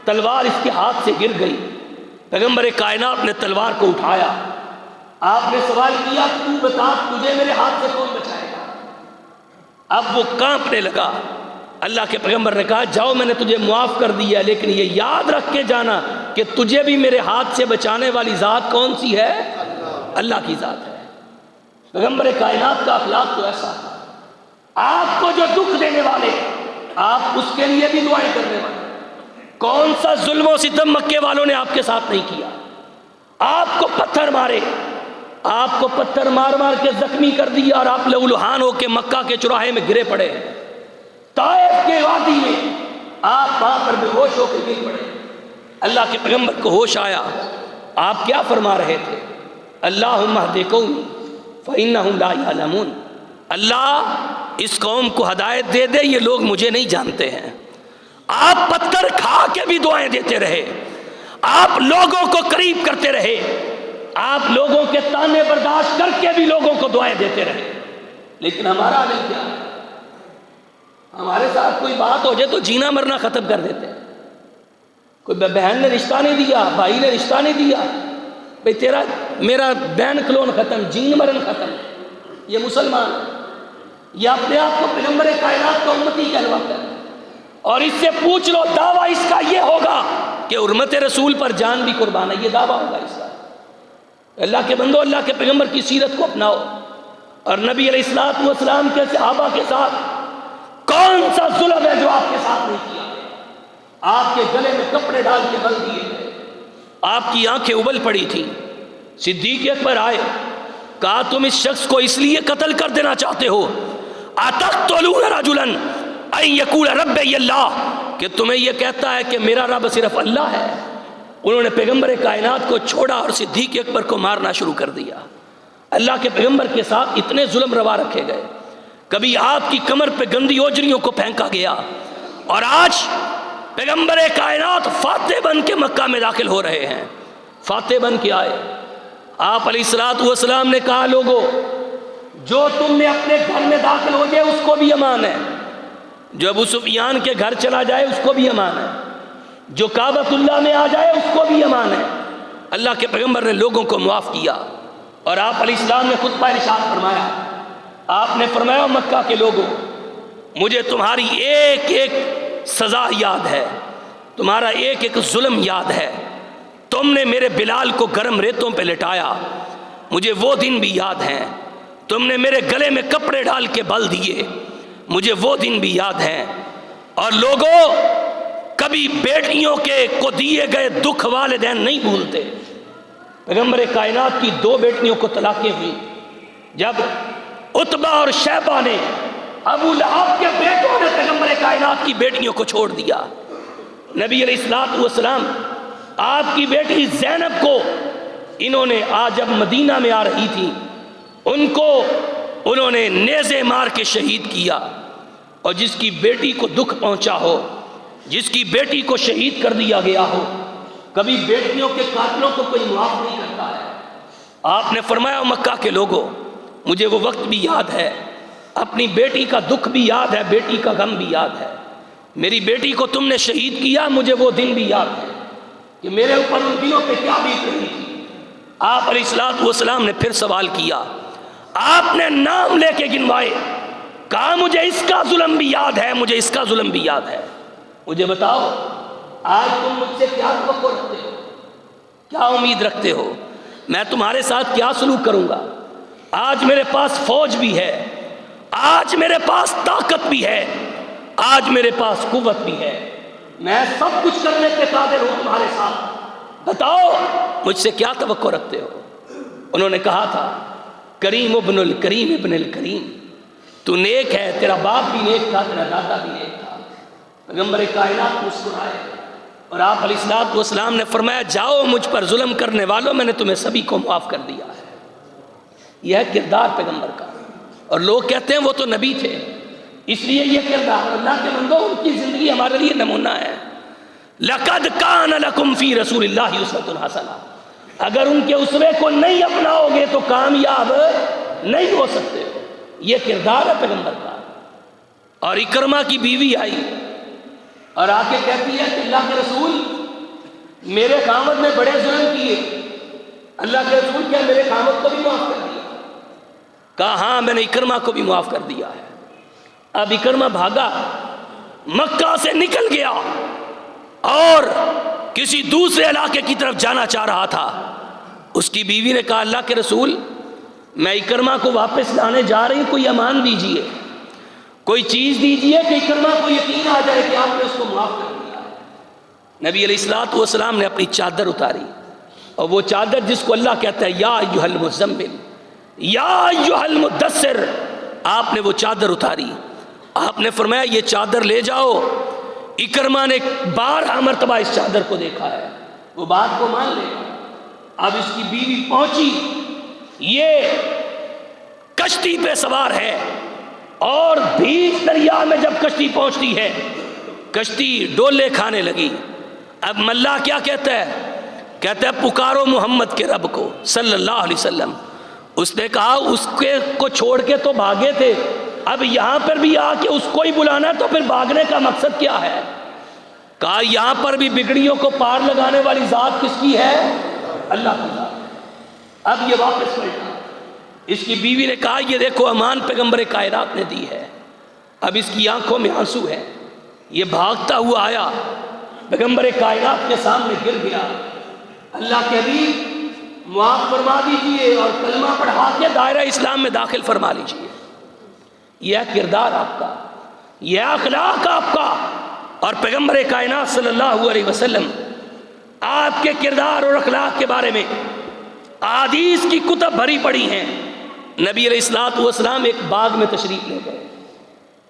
تلوار اس کے ہاتھ سے گر گئی، پیغمبر کائنات نے تلوار کو اٹھایا، آپ نے سوال کیا تو بتا تجھے میرے ہاتھ سے کون بچائے گا؟ اب وہ کانپنے لگا۔ اللہ کے پیغمبر نے کہا جاؤ میں نے تجھے معاف کر دیا، لیکن یہ یاد رکھ کے جانا کہ تجھے بھی میرے ہاتھ سے بچانے والی ذات کون سی ہے؟ اللہ کی ذات ہے۔ پیغمبر کائنات کا اخلاق تو ایسا ہے، آپ کو جو دکھ دینے والے آپ اس کے لیے بھی دعائیں کرنے والے۔ کون سا ظلم و ستم مکے والوں نے آپ کے ساتھ نہیں کیا؟ آپ کو پتھر مارے، آپ کو پتھر مار مار کے زخمی کر دیا، اور آپ لہولہان ہو کے مکہ کے چوراہے میں گرے پڑے۔ طائف کے وادی میں آپ وہاں پر بے ہوش ہو کے گر پڑے۔ اللہ کے پیغمبر کو ہوش آیا، آپ کیا فرما رہے تھے؟ اللہم اہد قومی فإنہم لا یعلمون، اللہ اس قوم کو ہدایت دے دے، یہ لوگ مجھے نہیں جانتے ہیں۔ آپ پتھر کھا کے بھی دعائیں دیتے رہے، آپ لوگوں کو قریب کرتے رہے، آپ لوگوں کے تانے برداشت کر کے بھی لوگوں کو دعائیں دیتے رہے، لیکن ہمارا عمل کیا ہے؟ ہمارے ساتھ کوئی بات ہو جائے تو جینا مرنا ختم کر دیتے ہیں۔ کوئی بہن نے رشتہ نہیں دیا، بھائی نے رشتہ نہیں دیا، بھئی تیرا میرا بہن کلون ختم، جین مرن ختم۔ یہ مسلمان یہ اپنے آپ کو پیغمبر کائنات کا امتی کہلواتا ہے، اور اس سے پوچھ لو دعویٰ اس کا یہ ہوگا کہ حرمت رسول پر جان بھی قربان ہے، یہ دعویٰ ہوگا اس کا۔ اللہ کے بندو، اللہ کے پیغمبر کی سیرت کو اپناؤ، اور نبی علیہ السلام کے صحابہ کے ساتھ کون سا ظلم ہے جو آپ کے ساتھ نہیں کیا؟ آپ کے گلے میں کپڑے ڈال کے بل دیے گئے، آپ کی آنکھیں ابل پڑی تھیں، صدیق اکبر آئے، کہا تم اس شخص کو اس لیے قتل کر دینا چاہتے ہو اتقتلون رجلا ان یقول ربی اللہ، کہ تمہیں یہ کہتا ہے کہ میرا رب صرف اللہ ہے۔ انہوں نے پیغمبر کائنات کو چھوڑا اور صدیق اکبر کو مارنا شروع کر دیا۔ اللہ کے پیغمبر کے ساتھ اتنے ظلم روا رکھے گئے، کبھی آپ کی کمر پہ گندی اوجریوں کو پھینکا گیا، اور آج پیغمبر کائنات فاتح بن کے مکہ میں داخل ہو رہے ہیں، فاتح بن کے آئے۔ آپ علیہ السلام نے کہا لوگو، جو تم نے اپنے گھر میں داخل ہو جائے اس کو بھی امان ہے، جو ابو سفیان کے گھر چلا جائے اس کو بھی امان ہے، جو کعبۃ اللہ میں آ جائے اس کو بھی امان ہے۔ اللہ کے پیغمبر نے لوگوں کو معاف کیا، اور آپ علیہ السلام نے خطبہ ارشاد فرمایا، آپ نے فرمایا مکہ کے لوگوں، مجھے تمہاری ایک ایک سزا یاد ہے، تمہارا ایک ایک ظلم یاد ہے۔ تم نے میرے بلال کو گرم ریتوں پہ لٹایا، مجھے وہ دن بھی یاد ہیں۔ تم نے میرے گلے میں کپڑے ڈال کے بل دیے، مجھے وہ دن بھی یاد ہیں۔ اور لوگوں، کبھی بیٹیوں کے کو دیے گئے دکھ والدین نہیں بھولتے۔ پیغمبر کائنات کی 2 بیٹیوں کو طلاقیں ہوئی، جب عتبہ اور شیبہ نے، ابو لہب کے بیٹوں نے پیغمبر کائنات کی بیٹیوں کو چھوڑ دیا۔ نبی علیہ السلام آپ کی بیٹی زینب کو انہوں نے آج جب مدینہ میں آ رہی تھی، ان کو انہوں نے نیزے مار کے شہید کیا، اور جس کی بیٹی کو دکھ پہنچا ہو، جس کی بیٹی کو شہید کر دیا گیا ہو، کبھی بیٹیوں کے قاتلوں کو کوئی معاف نہیں کرتا ہے۔ آپ نے فرمایا مکہ کے لوگوں، مجھے وہ وقت بھی یاد ہے، اپنی بیٹی کا دکھ بھی یاد ہے، بیٹی کا غم بھی یاد ہے۔ میری بیٹی کو تم نے شہید کیا، مجھے وہ دن بھی یاد ہے کہ میرے اوپر ان دنوں پہ کیا بیت رہی تھی۔ آپ علیہ السلام نے پھر سوال کیا، آپ نے نام لے کے گنوائے، کہا مجھے اس کا ظلم بھی یاد ہے، مجھے اس کا ظلم بھی یاد ہے۔ مجھے بتاؤ، آج تم مجھ سے کیا توقع رکھتے ہو، کیا امید رکھتے ہو؟ میں تمہارے ساتھ کیا سلوک کروں گا؟ آج میرے پاس فوج بھی ہے، آج میرے پاس طاقت بھی ہے، آج میرے پاس قوت بھی ہے، میں سب کچھ کرنے کے قادر ہوں تمہارے ساتھ، بتاؤ مجھ سے کیا توقع رکھتے ہو؟ انہوں نے کہا تھا، کریم ابن الکریم ابن الکریم، تو نیک ہے، تیرا باپ بھی نیک تھا، تیرا دادا بھی نیک تھا۔ پیغمبر کائنات مسکرائے، اور آپ علیہ السلام نے فرمایا، جاؤ مجھ پر ظلم کرنے والوں، میں نے تمہیں سبھی کو معاف کر دیا ہے۔ یہ ہے کردار پیغمبر کا، اور لوگ کہتے ہیں وہ تو نبی تھے، اس لیے یہ کردار۔ اللہ کے بندو، ان کی زندگی ہمارے لیے نمونہ ہے۔ لَقَدْ كَانَ لَكُمْ فِي رَسُولِ اللَّهِ أُسْوَةٌ حَسَنَةٌ، اگر ان کے اسوے کو نہیں اپناؤ گے تو کامیاب نہیں ہو سکتے۔ یہ کردار ہے پیغمبر کا۔ اور اکرمہ کی بیوی آئی اور آ کے کہتی ہے کہ اللہ کے رسول، میرے خامد نے بڑے ظلم کیے، اللہ کے رسول کیا میرے خامد کو بھی معاف کر دیا؟ کہا ہاں، میں نے اکرمہ کو بھی معاف کر دیا ہے۔ اب اکرمہ بھاگا، مکہ سے نکل گیا اور کسی دوسرے علاقے کی طرف جانا چاہ رہا تھا۔ اس کی بیوی نے کہا، اللہ کے رسول، میں اکرمہ کو واپس لانے جا رہی ہوں، کوئی امان دیجئے، کوئی چیز دیجئے کہ اکرمہ کو یقین آ جائے کہ آپ نے اس کو معاف کر دیا ہے۔ نبی علیہ السلام نے اپنی چادر اتاری، اور وہ چادر جس کو اللہ کہتا ہے یا ایھا المزمل، یا ایھا المدثر، آپ نے وہ چادر اتاری۔ آپ نے فرمایا یہ چادر لے جاؤ۔ اکرمہ نے 12 مرتبہ اس چادر کو دیکھا ہے، وہ بات کو مان لے۔ اب اس کی بیوی پہنچی، یہ کشتی پہ سوار ہے، اور بیچ دریا میں جب کشتی پہنچتی ہے، کشتی ڈولے کھانے لگی۔ اب ملا کیا کہتا ہے؟ کہتے ہیں پکارو محمد کے رب کو صلی اللہ علیہ وسلم۔ اس نے کہا اس کو چھوڑ کے تو بھاگے تھے، اب یہاں پر بھی آ کے اس کو ہی بلانا ہے تو پھر بھاگنے کا مقصد کیا ہے؟ کہا یہاں پر بھی بگڑیوں کو پار لگانے والی ذات کس کی ہے؟ اللہ کی ذات۔ اب یہ واپس پلٹا، اس کی بیوی نے کہا یہ دیکھو امان پیغمبر کائنات نے دی ہے۔ اب اس کی آنکھوں میں آنسو ہے، یہ بھاگتا ہوا آیا، پیغمبر کائنات کے سامنے گر گیا۔ اللہ کے حبیب معاف فرما دیجئے اور کلمہ پڑھا کے دائرہ اسلام میں داخل فرما لیجئے۔ یہ کردار آپ کا، یہ اخلاق آپ کا، اور پیغمبر کائنات صلی اللہ علیہ وسلم آپ کے کردار اور اخلاق کے بارے میں احادیث کی کتب بھری پڑی ہیں۔ نبی علیہ الصلوۃ والسلام ایک باغ میں تشریف لے گئے،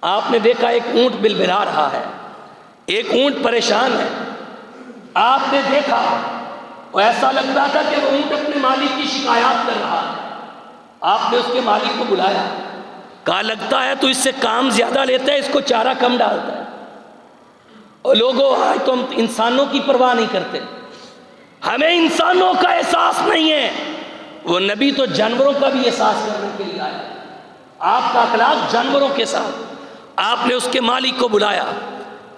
آپ نے دیکھا ایک اونٹ بلبلا رہا ہے، ایک اونٹ پریشان ہے۔ آپ نے دیکھا اور ایسا لگتا تھا کہ وہ اونٹ اپنے مالک کی شکایات کر رہا ہے۔ آپ نے اس کے مالک کو بلایا، کہا لگتا ہے تو اس سے کام زیادہ لیتا ہے، اس کو چارہ کم ڈالتا ہے۔ اور لوگوں آج تو ہم انسانوں کی پرواہ نہیں کرتے، ہمیں انسانوں کا احساس نہیں ہے، وہ نبی تو جانوروں کا بھی احساس کرنے کے لیے آیا۔ آپ کا اخلاق جانوروں کے ساتھ۔ آپ نے اس کے مالک کو بلایا،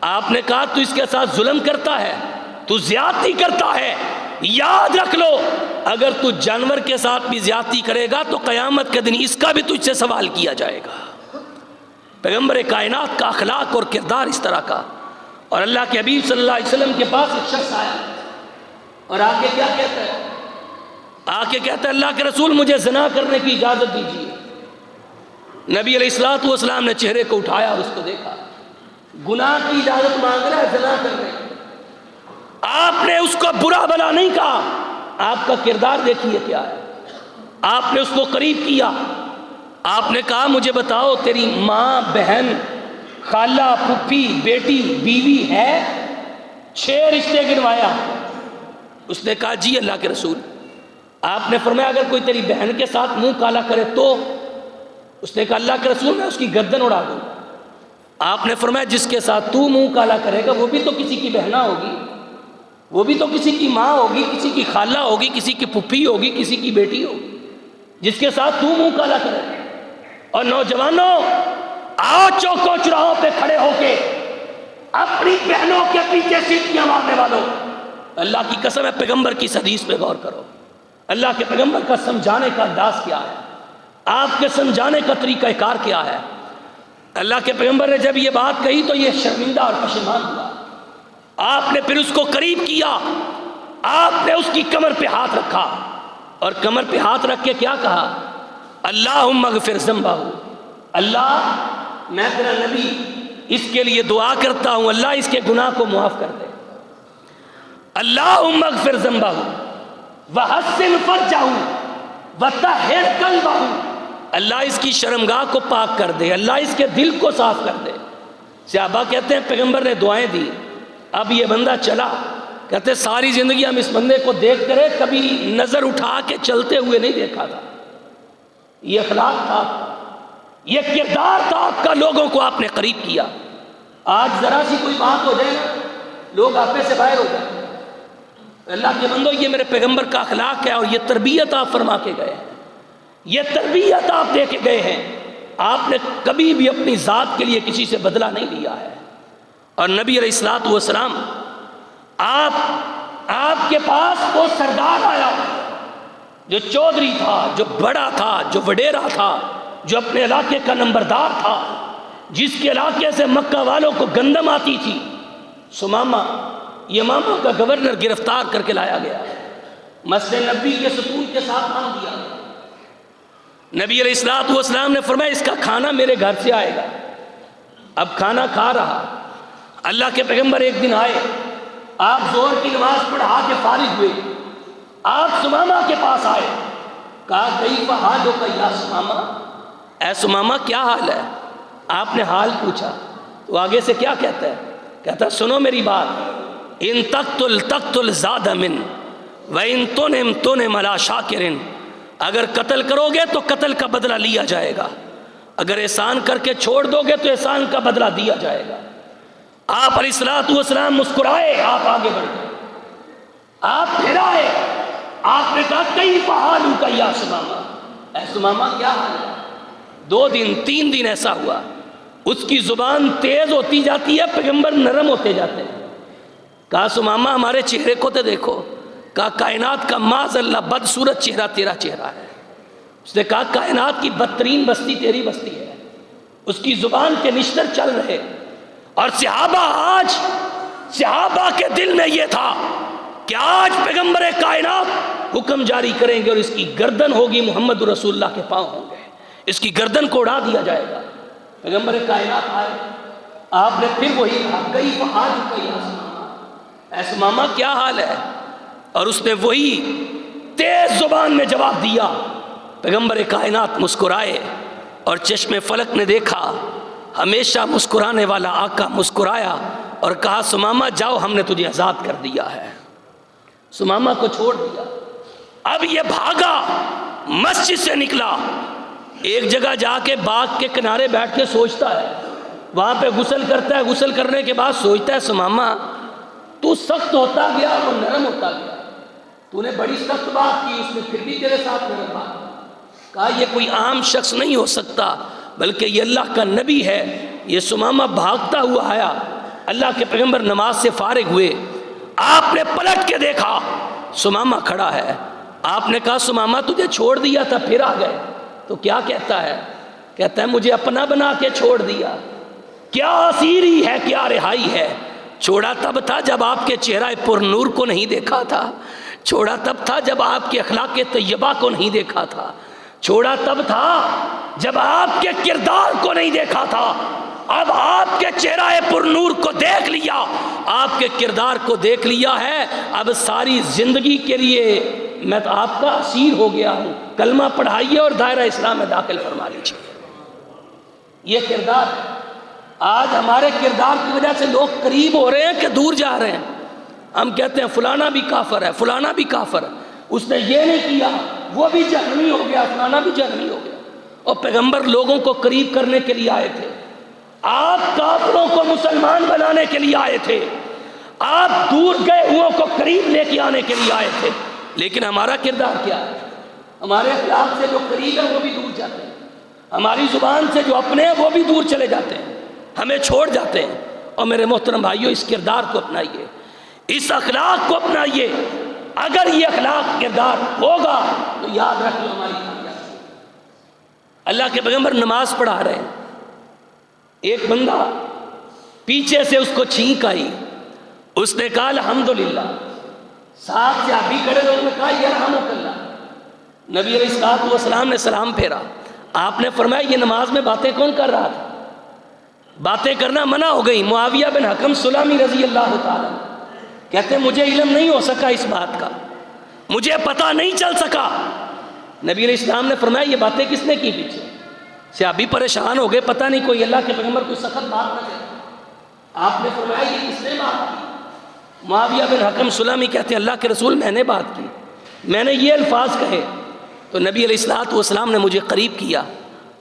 آپ نے کہا تو اس کے ساتھ ظلم کرتا ہے، تو زیادتی کرتا ہے، یاد رکھ لو اگر تو جانور کے ساتھ بھی زیادتی کرے گا تو قیامت کے دن اس کا بھی تجھ سے سوال کیا جائے گا۔ پیغمبر کائنات کا اخلاق اور کردار اس طرح کا۔ اور اللہ کے حبیب صلی اللہ علیہ وسلم کے پاس ایک شخص آیا اور آگے کیا کہتا ہے؟ آگے کہتا ہے اللہ کے رسول مجھے زنا کرنے کی اجازت دیجیے۔ نبی علیہ الصلوۃ والسلام نے چہرے کو اٹھایا اور اس کو دیکھا، گناہ کی اجازت مانگ رہا ہے زنا کرنے کی۔ آپ نے اس کو برا بلا نہیں کہا، آپ کا کردار دیکھیے کیا ہے۔ آپ نے اس کو قریب کیا، آپ نے کہا مجھے بتاؤ تیری ماں، بہن، خالہ، پھوپھی، بیٹی، بیوی ہے؟ 6 رشتے گنوایا۔ اس نے کہا جی اللہ کے رسول۔ آپ نے فرمایا اگر کوئی تیری بہن کے ساتھ منہ کالا کرے تو؟ اس نے کہا اللہ کے رسول میں اس کی گردن اڑا دوں۔ آپ نے فرمایا جس کے ساتھ تو منہ کالا کرے گا وہ بھی تو کسی کی بہنہ ہوگی، وہ بھی تو کسی کی ماں ہوگی، کسی کی خالہ ہوگی، کسی کی پھوپھی ہوگی، کسی کی بیٹی ہوگی، جس کے ساتھ تو منہ کالا کرے۔ اور نوجوانوں آؤ چوکوں چوراہوں پہ کھڑے ہو کے اپنی بہنوں کے پیچھے سیٹیاں مارنے والوں، اللہ کی قسم ہے پیغمبر کی حدیث پہ غور کرو۔ اللہ کے پیغمبر کا سمجھانے کا انداز کیا ہے، آپ کے سمجھانے کا طریقہ کار کیا ہے۔ اللہ کے پیغمبر نے جب یہ بات کہی تو یہ شرمندہ اور پشیمان ہوا۔ آپ نے پھر اس کو قریب کیا، آپ نے اس کی کمر پہ ہاتھ رکھا اور کمر پہ ہاتھ رکھ کے کیا کہا؟ اللہم اغفر ذنبہ، اللہ میں تیرا نبی اس کے لیے دعا کرتا ہوں اللہ اس کے گناہ کو معاف کر دے۔ اللہم اغفر ذنبہ وحسن فرجہ وطہر قلبہ، اللہ اس کی شرمگاہ کو پاک کر دے، اللہ اس کے دل کو صاف کر دے۔ صحابہ کہتے ہیں پیغمبر نے دعائیں دی، اب یہ بندہ چلا، کہتے ہیں ساری زندگی ہم اس بندے کو دیکھتے رہے، کبھی نظر اٹھا کے چلتے ہوئے نہیں دیکھا تھا۔ یہ اخلاق تھا، یہ کردار تھا آپ کا، لوگوں کو آپ نے قریب کیا۔ آج ذرا سی کوئی بات ہو جائے لوگ آپے سے باہر ہو جائیں۔ اللہ کے بندو یہ میرے پیغمبر کا اخلاق ہے اور یہ تربیت آپ فرما کے گئے ہیں، یہ تربیت آپ دے کے گئے ہیں۔ آپ نے کبھی بھی اپنی ذات کے لیے کسی سے بدلہ نہیں لیا ہے۔ اور نبی علیہ الصلوۃ والسلام آپ کے پاس وہ سردار آیا جو چودھری تھا، جو بڑا تھا، جو وڈیرا تھا، جو اپنے علاقے کا نمبردار تھا، جس کے علاقے سے مکہ والوں کو گندم آتی تھی۔ سمامہ یمامہ کا گورنر گرفتار کر کے لایا گیا، مسجد نبی کے ستون کے ساتھ باندھ دیا۔ نبی علیہ الصلوۃ والسلام نے فرمایا اس کا کھانا میرے گھر سے آئے گا۔ اب کھانا کھا رہا، اللہ کے پیغمبر ایک دن آئے، آپ ظہر کی نماز پڑھا کے فارغ ہوئے، آپ سمامہ کے پاس آئے، کہا کیف حالک یا سمامہ، اے سمامہ کیا حال ہے؟ آپ نے حال پوچھا تو آگے سے کیا کہتا ہے؟ کہتا سنو میری بات، ان تقتل زاد من وان تنم تنم علی شاکر، اگر قتل کرو گے تو قتل کا بدلہ لیا جائے گا، اگر احسان کر کے چھوڑ دو گے تو احسان کا بدلہ دیا جائے گا۔ آپ علیہ الصلوۃ والسلام مسکرائے، آپ آگے بڑھ گئے، آپ پھر چہرہ ہے. آپ نے کہا کئی فحالو کا یا سمامہ، اے سمامہ کیا حال ہے؟ 2 دن 3 دن ایسا ہوا. اس کی زبان تیز ہوتی جاتی ہے، پیغمبر نرم ہوتے جاتے ہیں. کہا سمامہ ہمارے چہرے کو تو دیکھو. کہا کائنات کا معاذ اللہ بدصورت چہرہ تیرا چہرہ ہے. اس نے کہا کائنات کی بدترین بستی تیری بستی ہے. اس کی زبان کے نشتر چل رہے. اور صحابہ کے دل میں یہ تھا کہ آج پیغمبر کائنات حکم جاری کریں گے اور اس کی گردن ہوگی محمد رسول اللہ کے پاؤں ہوں گے، اس کی گردن کو اڑا دیا جائے گا. پیغمبر کائنات آئے. آپ نے پھر وہی کہا کئی فحال کئی اے سمامہ کیا حال ہے؟ اور اس نے وہی تیز زبان میں جواب دیا. پیغمبر کائنات مسکرائے اور چشم فلک نے دیکھا ہمیشہ مسکرانے والا آقا مسکرایا اور کہا سمامہ جاؤ ہم نے تجھے آزاد کر دیا ہے. سمامہ کو چھوڑ دیا. اب یہ بھاگا، مسجد سے نکلا، ایک جگہ جا کے باغ کے کنارے بیٹھ کے سوچتا ہے. وہاں پہ غسل کرتا ہے. غسل کرنے کے بعد سوچتا ہے سمامہ تو سخت ہوتا گیا اور نرم ہوتا گیا. تو نے بڑی سخت بات کی، اس نے پھر بھی تیرے ساتھ نرم بات کی. کہا یہ کوئی عام شخص نہیں ہو سکتا بلکہ یہ اللہ کا نبی ہے. یہ سمامہ بھاگتا ہوا آیا. اللہ کے پیغمبر نماز سے فارغ ہوئے. آپ نے پلٹ کے دیکھا سمامہ کھڑا ہے. آپ نے کہا سمامہ تجھے چھوڑ دیا تھا پھر آ گئے. تو کیا کہتا ہے؟ کہتا ہے مجھے اپنا بنا کے چھوڑ دیا. کیا اسیری ہے، کیا رہائی ہے. چھوڑا تب تھا جب آپ کے چہرہ پر نور کو نہیں دیکھا تھا. چھوڑا تب تھا جب آپ کے اخلاق طیبہ کو نہیں دیکھا تھا. چھوڑا تب تھا جب آپ کے کردار کو نہیں دیکھا تھا. اب آپ کے چہرہ پر نور کو دیکھ لیا، آپ کے کردار کو دیکھ لیا ہے. اب ساری زندگی کے لیے میں تو آپ کا اسیر ہو گیا ہوں. کلمہ پڑھائیے اور دائرہ اسلام میں داخل فرما لیجیے. یہ کردار ہے. آج ہمارے کردار کی وجہ سے لوگ قریب ہو رہے ہیں کہ دور جا رہے ہیں. ہم کہتے ہیں فلانا بھی کافر ہے، فلانا بھی کافر ہے، اس نے یہ نہیں کیا وہ بھی جہنمی ہو گیا، فلانا بھی جہنمی ہو گیا. اور پیغمبر لوگوں کو قریب کرنے کے لیے آئے تھے. آپ کافروں کو مسلمان بنانے کے لیے آئے تھے. آپ دور گئے ہوئوں کو قریب لے کے آنے کے لیے آئے تھے. لیکن ہمارا کردار کیا ہے؟ ہمارے اخلاق سے جو قریب ہیں وہ بھی دور جاتے ہیں. ہماری زبان سے جو اپنے ہیں وہ بھی دور چلے جاتے ہیں، ہمیں چھوڑ جاتے ہیں. اور میرے محترم بھائیوں اس کردار کو اپنائیے، اس اخلاق کو اپنائیے. اگر یہ اخلاق کردار ہوگا تو یاد رکھ لو ہماری کامیابی. اللہ کے پیغمبر نماز پڑھا رہے ہیں. ایک بندہ پیچھے سے اس کو چھینک آئی. اس نے کہا الحمدللہ. ساتھ صحابی کھڑے لوگوں نے کہا یرحمک اللہ. نبی علیہ الصلوۃ والسلام نے سلام پھیرا. آپ نے فرمایا یہ نماز میں باتیں کون کر رہا تھا؟ باتیں کرنا منع ہو گئی. معاویہ بن حکم سلمی رضی اللہ تعالیٰ کہتے ہیں مجھے علم نہیں ہو سکا اس بات کا، مجھے پتہ نہیں چل سکا. نبی علیہ السلام نے فرمایا یہ باتیں کس نے کی پیچھے؟ صحابی پریشان ہو گئے، پتہ نہیں کوئی اللہ کے پیغمبر کوئی سخت بات نہ کرے. آپ نے فرمایا یہ کس نے بات کی؟ معاویہ بن حکم سلمی کہتے ہیں اللہ کے رسول میں نے بات کی، میں نے یہ الفاظ کہے. تو نبی علیہ الصلوۃ والسلام نے مجھے قریب کیا.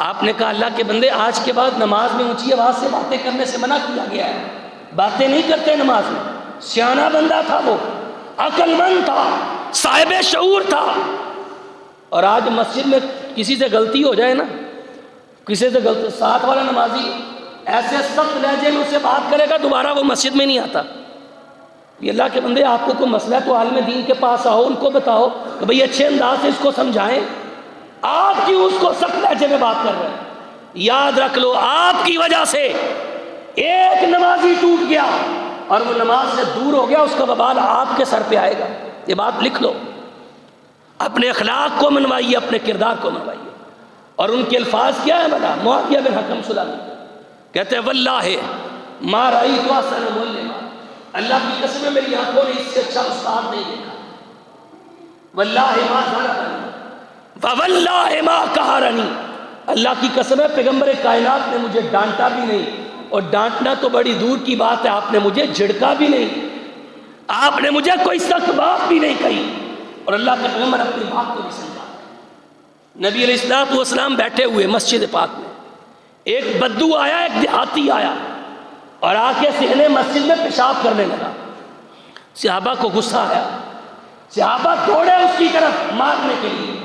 آپ نے کہا اللہ کے بندے آج کے بعد نماز میں اونچی آواز سے باتیں کرنے سے منع کیا گیا ہے. باتیں نہیں کرتے نماز میں. سیانہ بندہ تھا، وہ عقل مند تھا، صاحب شعور تھا. اور آج مسجد میں کسی سے غلطی ہو جائے نا، کسی سے غلطی، ساتھ والا نمازی ایسے سخت لہجے میں اسے بات کرے گا دوبارہ وہ مسجد میں نہیں آتا. یہ اللہ کے بندے آپ کو کوئی مسئلہ ہے تو عالم دین کے پاس آؤ، ان کو بتاؤ کہ بھئی اچھے انداز سے اس کو سمجھائیں. آپ کیوں اس کو سخت لہجے میں بات کر رہے ہیں؟ یاد رکھ لو آپ کی وجہ سے ایک نمازی ٹوٹ گیا اور وہ نماز سے دور ہو گیا، اس کا وبال آپ کے سر پہ آئے گا. یہ بات لکھ لو. اپنے اخلاق کو منوائیے، اپنے کردار کو منوائیے. اور ان کے الفاظ کیا ہے بتا؟ معاویہ بن حکم سلمی کہتے ہیں واللہ ما رأیت احسن معلما. اللہ کی قسم ہے میری آنکھوں نے اس سے اچھا استاد نہیں دیکھا. واللہ ما ضربنی واللہ ما قہرنی. اللہ کی قسم ہے پیغمبر کائنات نے مجھے ڈانٹا بھی نہیں، اور ڈانٹنا تو بڑی دور کی بات ہے آپ نے مجھے جھڑکا بھی نہیں، آپ نے مجھے کوئی سخت بات بھی نہیں کہی. اور اللہ کے پیغمبر اپنی بات کو بھی سمجھا. نبی علیہ الصلوۃ والسلام بیٹھے ہوئے مسجد پاک میں، ایک بدو آیا، ایک دیہاتی آیا اور آ کے صحن مسجد میں پیشاب کرنے لگا. صحابہ کو غصہ آیا. صحابہ دوڑے اس کی طرف مارنے کے لیے.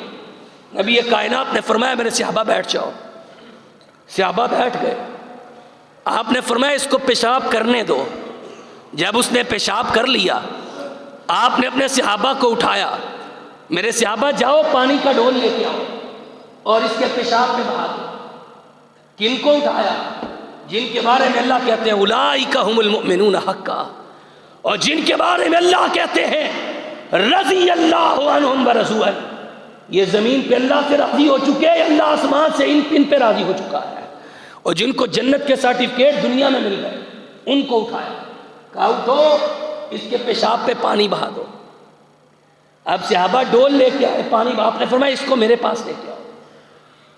نبی کائنات نے فرمایا میرے صحابہ بیٹھ جاؤ. صحابہ بیٹھ گئے. آپ نے فرمایا اس کو پیشاب کرنے دو. جب اس نے پیشاب کر لیا آپ نے اپنے صحابہ کو اٹھایا. میرے صحابہ جاؤ پانی کا ڈول لے کے آؤ اور اس کے پیشاب میں بہا دو. کن کو اٹھایا؟ جن کے بارے میں اللہ کہتے ہیں اولئک هم المؤمنون حقا، اور جن کے بارے میں اللہ کہتے ہیں رضی اللہ عنہم ورضوا عنہ. یہ زمین پہ اللہ سے راضی ہو چکے، اللہ آسمان سے ان پہ راضی ہو چکا ہے. اور جن کو جنت کے سرٹیفکیٹ دنیا میں مل گئے ان کو اٹھایا، کہا اٹھو اس کے پیشاب پہ پانی بہا دو. اب صحابہ ڈول لے کے آئے پانی. آپ نے فرمایا اس کو میرے پاس لے کے آؤ.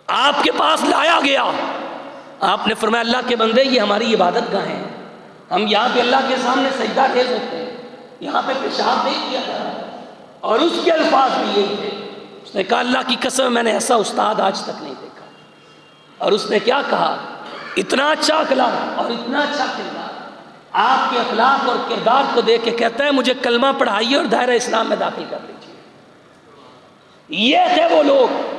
آپ کے پاس لایا گیا. آپ نے فرمایا اللہ کے بندے یہ ہماری عبادت گاہ ہیں، ہم یہاں پہ اللہ کے سامنے سجدہ ٹھیک ہوتے ہیں، یہاں پہ پیشاب نہیں کیا جا رہا. اور اس کے الفاظ بھی یہی تھے. اس نے کہا اللہ کی قسم میں نے ایسا استاد آج تک نہیں دیکھا. اور اس نے کیا کہا؟ اتنا اچھا اخلاق اور اتنا اچھا کردار. آپ کے اخلاق اور کردار کو دیکھ کے کہتا ہے مجھے کلمہ پڑھائیے اور دائرہ اسلام میں داخل کر لیجیے. یہ تھے وہ لوگ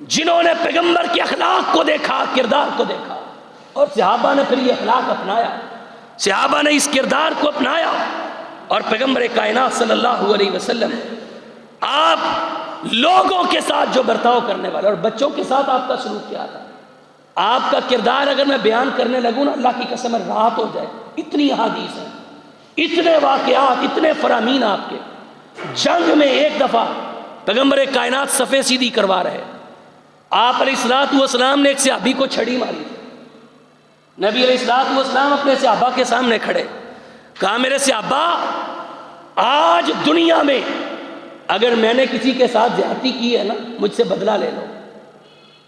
جنہوں نے پیغمبر کے اخلاق کو دیکھا، کردار کو دیکھا، اور صحابہ نے پھر یہ اخلاق اپنایا. صحابہ نے اس کردار کو اپنایا اور پیغمبر کائنات صلی اللہ علیہ وسلم آپ لوگوں کے ساتھ جو برتاؤ کرنے والے، اور بچوں کے ساتھ آپ کا سلوک کیا تھا. آپ کا کردار اگر میں بیان کرنے لگوں نا اللہ کی قسم رات ہو جائے. اتنی احادیث ہیں، اتنے واقعات، اتنے فرامین. آپ کے جنگ میں ایک دفعہ پیغمبر کائنات صفے سیدھی کروا رہے، آپ علیہ الصلوۃ والسلام نے ایک صحابی کو چھڑی ماری تھی. نبی علیہ الصلوۃ والسلام اپنے صحابہ کے سامنے کھڑے، کہا میرے صحابہ آج دنیا میں اگر میں نے کسی کے ساتھ زیادتی کی ہے نا مجھ سے بدلہ لے لو.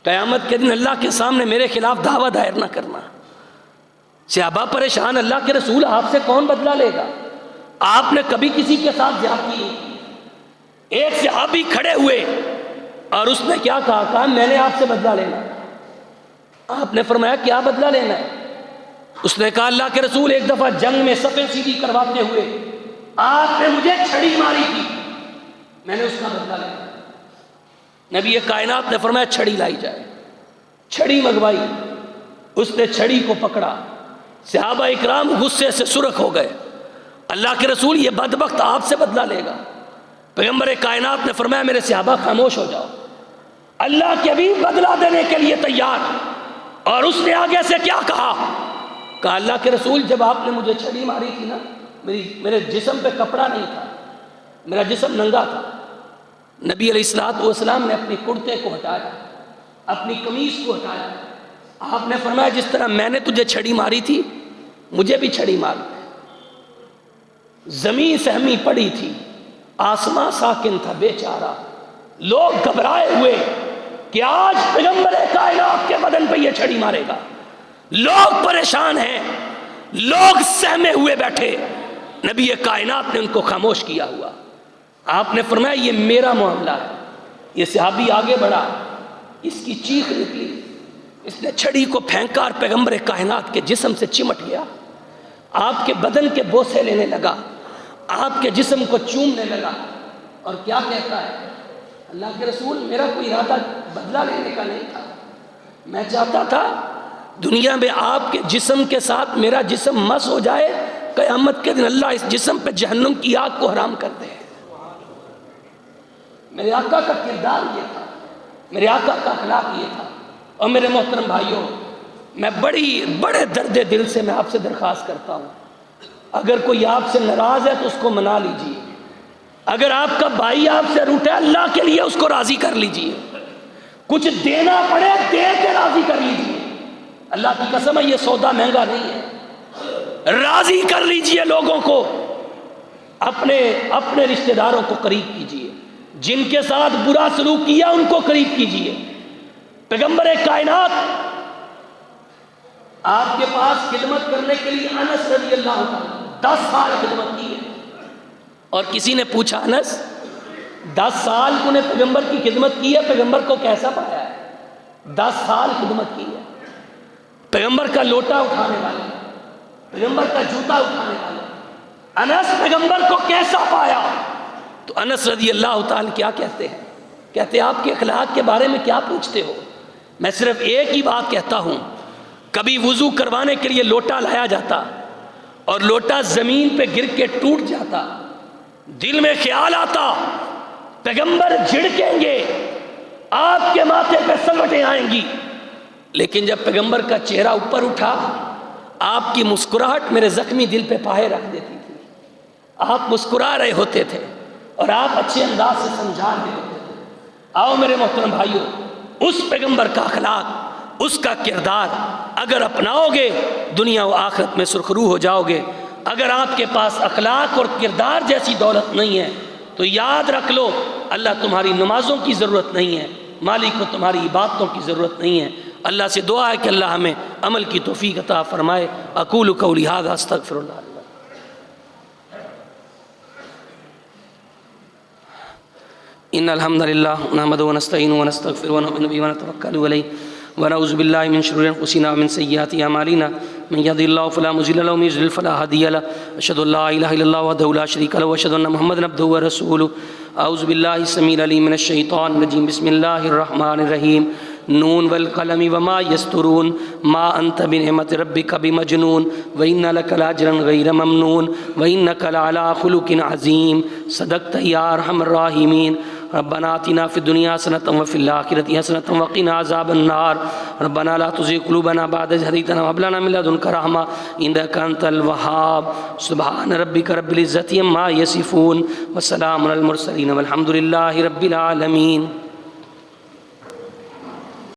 قیامت کے دن اللہ کے سامنے میرے خلاف دعویٰ دائر نہ کرنا. صحابہ پریشان، اللہ کے رسول آپ سے کون بدلہ لے گا؟ آپ نے کبھی کسی کے ساتھ زیادتی نہیں کی. ایک صحابی کھڑے ہوئے اور اس نے کیا کہا میں نے آپ سے بدلہ لینا. آپ نے فرمایا کیا بدلہ لینا ہے؟ اس نے کہا اللہ کے رسول ایک دفعہ جنگ میں صفیں سیدھی کرواتے ہوئے آپ نے مجھے چھڑی ماری تھی، میں نے اس کا بدلہ لینا. نبی کائنات نے فرمایا چھڑی لائی جائے. چھڑی منگوائی، اس نے چھڑی کو پکڑا. صحابہ اکرام غصے سے سرخ ہو گئے. اللہ کے رسول یہ بدبخت آپ سے بدلہ لے گا. پیغمبر کائنات نے فرمایا میرے صحابہ خاموش ہو جاؤ، اللہ کے بھی بدلہ دینے کے لیے تیار. اور اس نے آگے سے کیا کہا اللہ کے رسول جب آپ نے مجھے چھڑی ماری تھی نا میرے جسم پہ کپڑا نہیں تھا، میرا جسم ننگا تھا. نبی علیہ الصلوۃ والسلام نے اپنی کرتے کو ہٹایا، اپنی قمیص کو ہٹایا. آپ نے فرمایا جس طرح میں نے تجھے چھڑی ماری تھی مجھے بھی چھڑی ماری. زمین سہمی پڑی تھی، آسمان ساکن تھا بے چارہ. لوگ گھبرائے ہوئے کہ آج پیغمبر کائنات کے بدن پہ یہ چھڑی مارے گا. لوگ پریشان ہیں، لوگ سہمے ہوئے بیٹھے. نبی کائنات نے ان کو خاموش کیا ہوا. آپ نے فرمایا یہ میرا معاملہ ہے. یہ صحابی آگے بڑھا، اس کی چیخ نکلی، اس نے چھڑی کو پھینکا اور پیغمبر کائنات کے جسم سے چمٹ گیا. آپ کے بدن کے بوسے لینے لگا، آپ کے جسم کو چومنے لگا. اور کیا کہتا ہے اللہ کے رسول میرا کوئی ارادہ بدلہ لینے کا نہیں تھا، میں چاہتا تھا دنیا میں آپ کے جسم کے ساتھ میرا جسم مس ہو جائے، قیامت کے دن اللہ اس جسم پہ جہنم کی آگ کو حرام کر دے. میرے آقا کا کردار یہ تھا، میرے آقا کا اخلاق یہ تھا. اور میرے محترم بھائیوں میں بڑے درد دل سے میں آپ سے درخواست کرتا ہوں اگر کوئی آپ سے ناراض ہے تو اس کو منا لیجئے. اگر آپ کا بھائی آپ سے روٹھا ہے اللہ کے لیے اس کو راضی کر لیجئے. کچھ دینا پڑے دے کے راضی کر لیجئے. اللہ کی قسم ہے یہ سودا مہنگا نہیں ہے. راضی کر لیجئے لوگوں کو، اپنے رشتہ داروں کو قریب کیجئے، جن کے ساتھ برا سلوک کیا ان کو قریب کیجئے. پیغمبر کائنات آپ کے پاس خدمت کرنے کے لیے انس رضی اللہ عنہ 10 سال خدمت کی ہے. اور کسی نے پوچھا انس 10 سال کو نے پیغمبر کی خدمت کی ہے، پیغمبر کو کیسا پایا ہے؟ 10 سال خدمت کی ہے. پیغمبر کا لوٹا اٹھانے والے، پیغمبر کا جوتا اٹھانے والے. انس پیغمبر کو کیسا پایا؟ تو انس رضی اللہ تعالیٰ کیا کہتے ہیں؟ کہتے آپ کے اخلاق کے بارے میں کیا پوچھتے ہو؟ میں صرف ایک ہی بات کہتا ہوں، کبھی وضو کروانے کے لیے لوٹا لایا جاتا اور لوٹا زمین پہ گر کے ٹوٹ جاتا، دل میں خیال آتا پیغمبر جھڑکیں گے، آپ کے ماتھے پہ سلوٹیں آئیں گی، لیکن جب پیغمبر کا چہرہ اوپر اٹھا آپ کی مسکراہٹ میرے زخمی دل پہ پائے رکھ دیتی تھی، آپ مسکرا رہے ہوتے تھے اور آپ اچھے انداز سے سمجھا رہے ہوتے تھے۔ آؤ میرے محترم بھائیو، اس پیغمبر کا اخلاق، اس کا کردار اگر اپناؤ گے دنیا و آخرت میں سرخرو ہو جاؤ گے۔ اگر آپ کے پاس اخلاق اور کردار جیسی دولت نہیں ہے تو یاد رکھ لو اللہ تمہاری نمازوں کی ضرورت نہیں ہے، مالک کو تمہاری عبادتوں کی ضرورت نہیں ہے۔ اللہ سے دعا ہے کہ اللہ ہمیں عمل کی توفیق عطا فرمائے۔ اقول قولی ھذا استغفر اللہ۔ ان الحمد للہ نحمده ونستعینه ونستغفره ونؤمن به ونتوکل علیہ ونعوذ باللہ من شرور انفسنا ومن سیئات اعمالنا من یهد اللہ فلا مضل له ومن یضلل فلا هادی له اشهد ان لا الہ الا اللہ وحدہ لا شریک له واشهد ان محمدا عبدہ ورسولہ۔ اعوذ باللہ السمیع العلیم من الشیطان الرجیم، بسم اللہ الرحمن الرحیم۔ نون والقلم وما یسطرون ما انت بنعمت ربک بمجنون وان لک لاجرا غیر ممنون وانک لعلی خلق عظیم۔ صدقت یا ارحم الراحمین۔ ربنا آتنا فی الدنیا حسنۃ وفی الآخرۃ حسنۃ وقنا عذاب النار۔ ربنا لا تزغ قلوبنا بعد إذ هديتنا وهب لنا من لدنك رحمة إنك أنت الوهاب۔ سبحان ربك رب العزة عما يصفون وسلام على المرسلين والحمد لله رب العالمين۔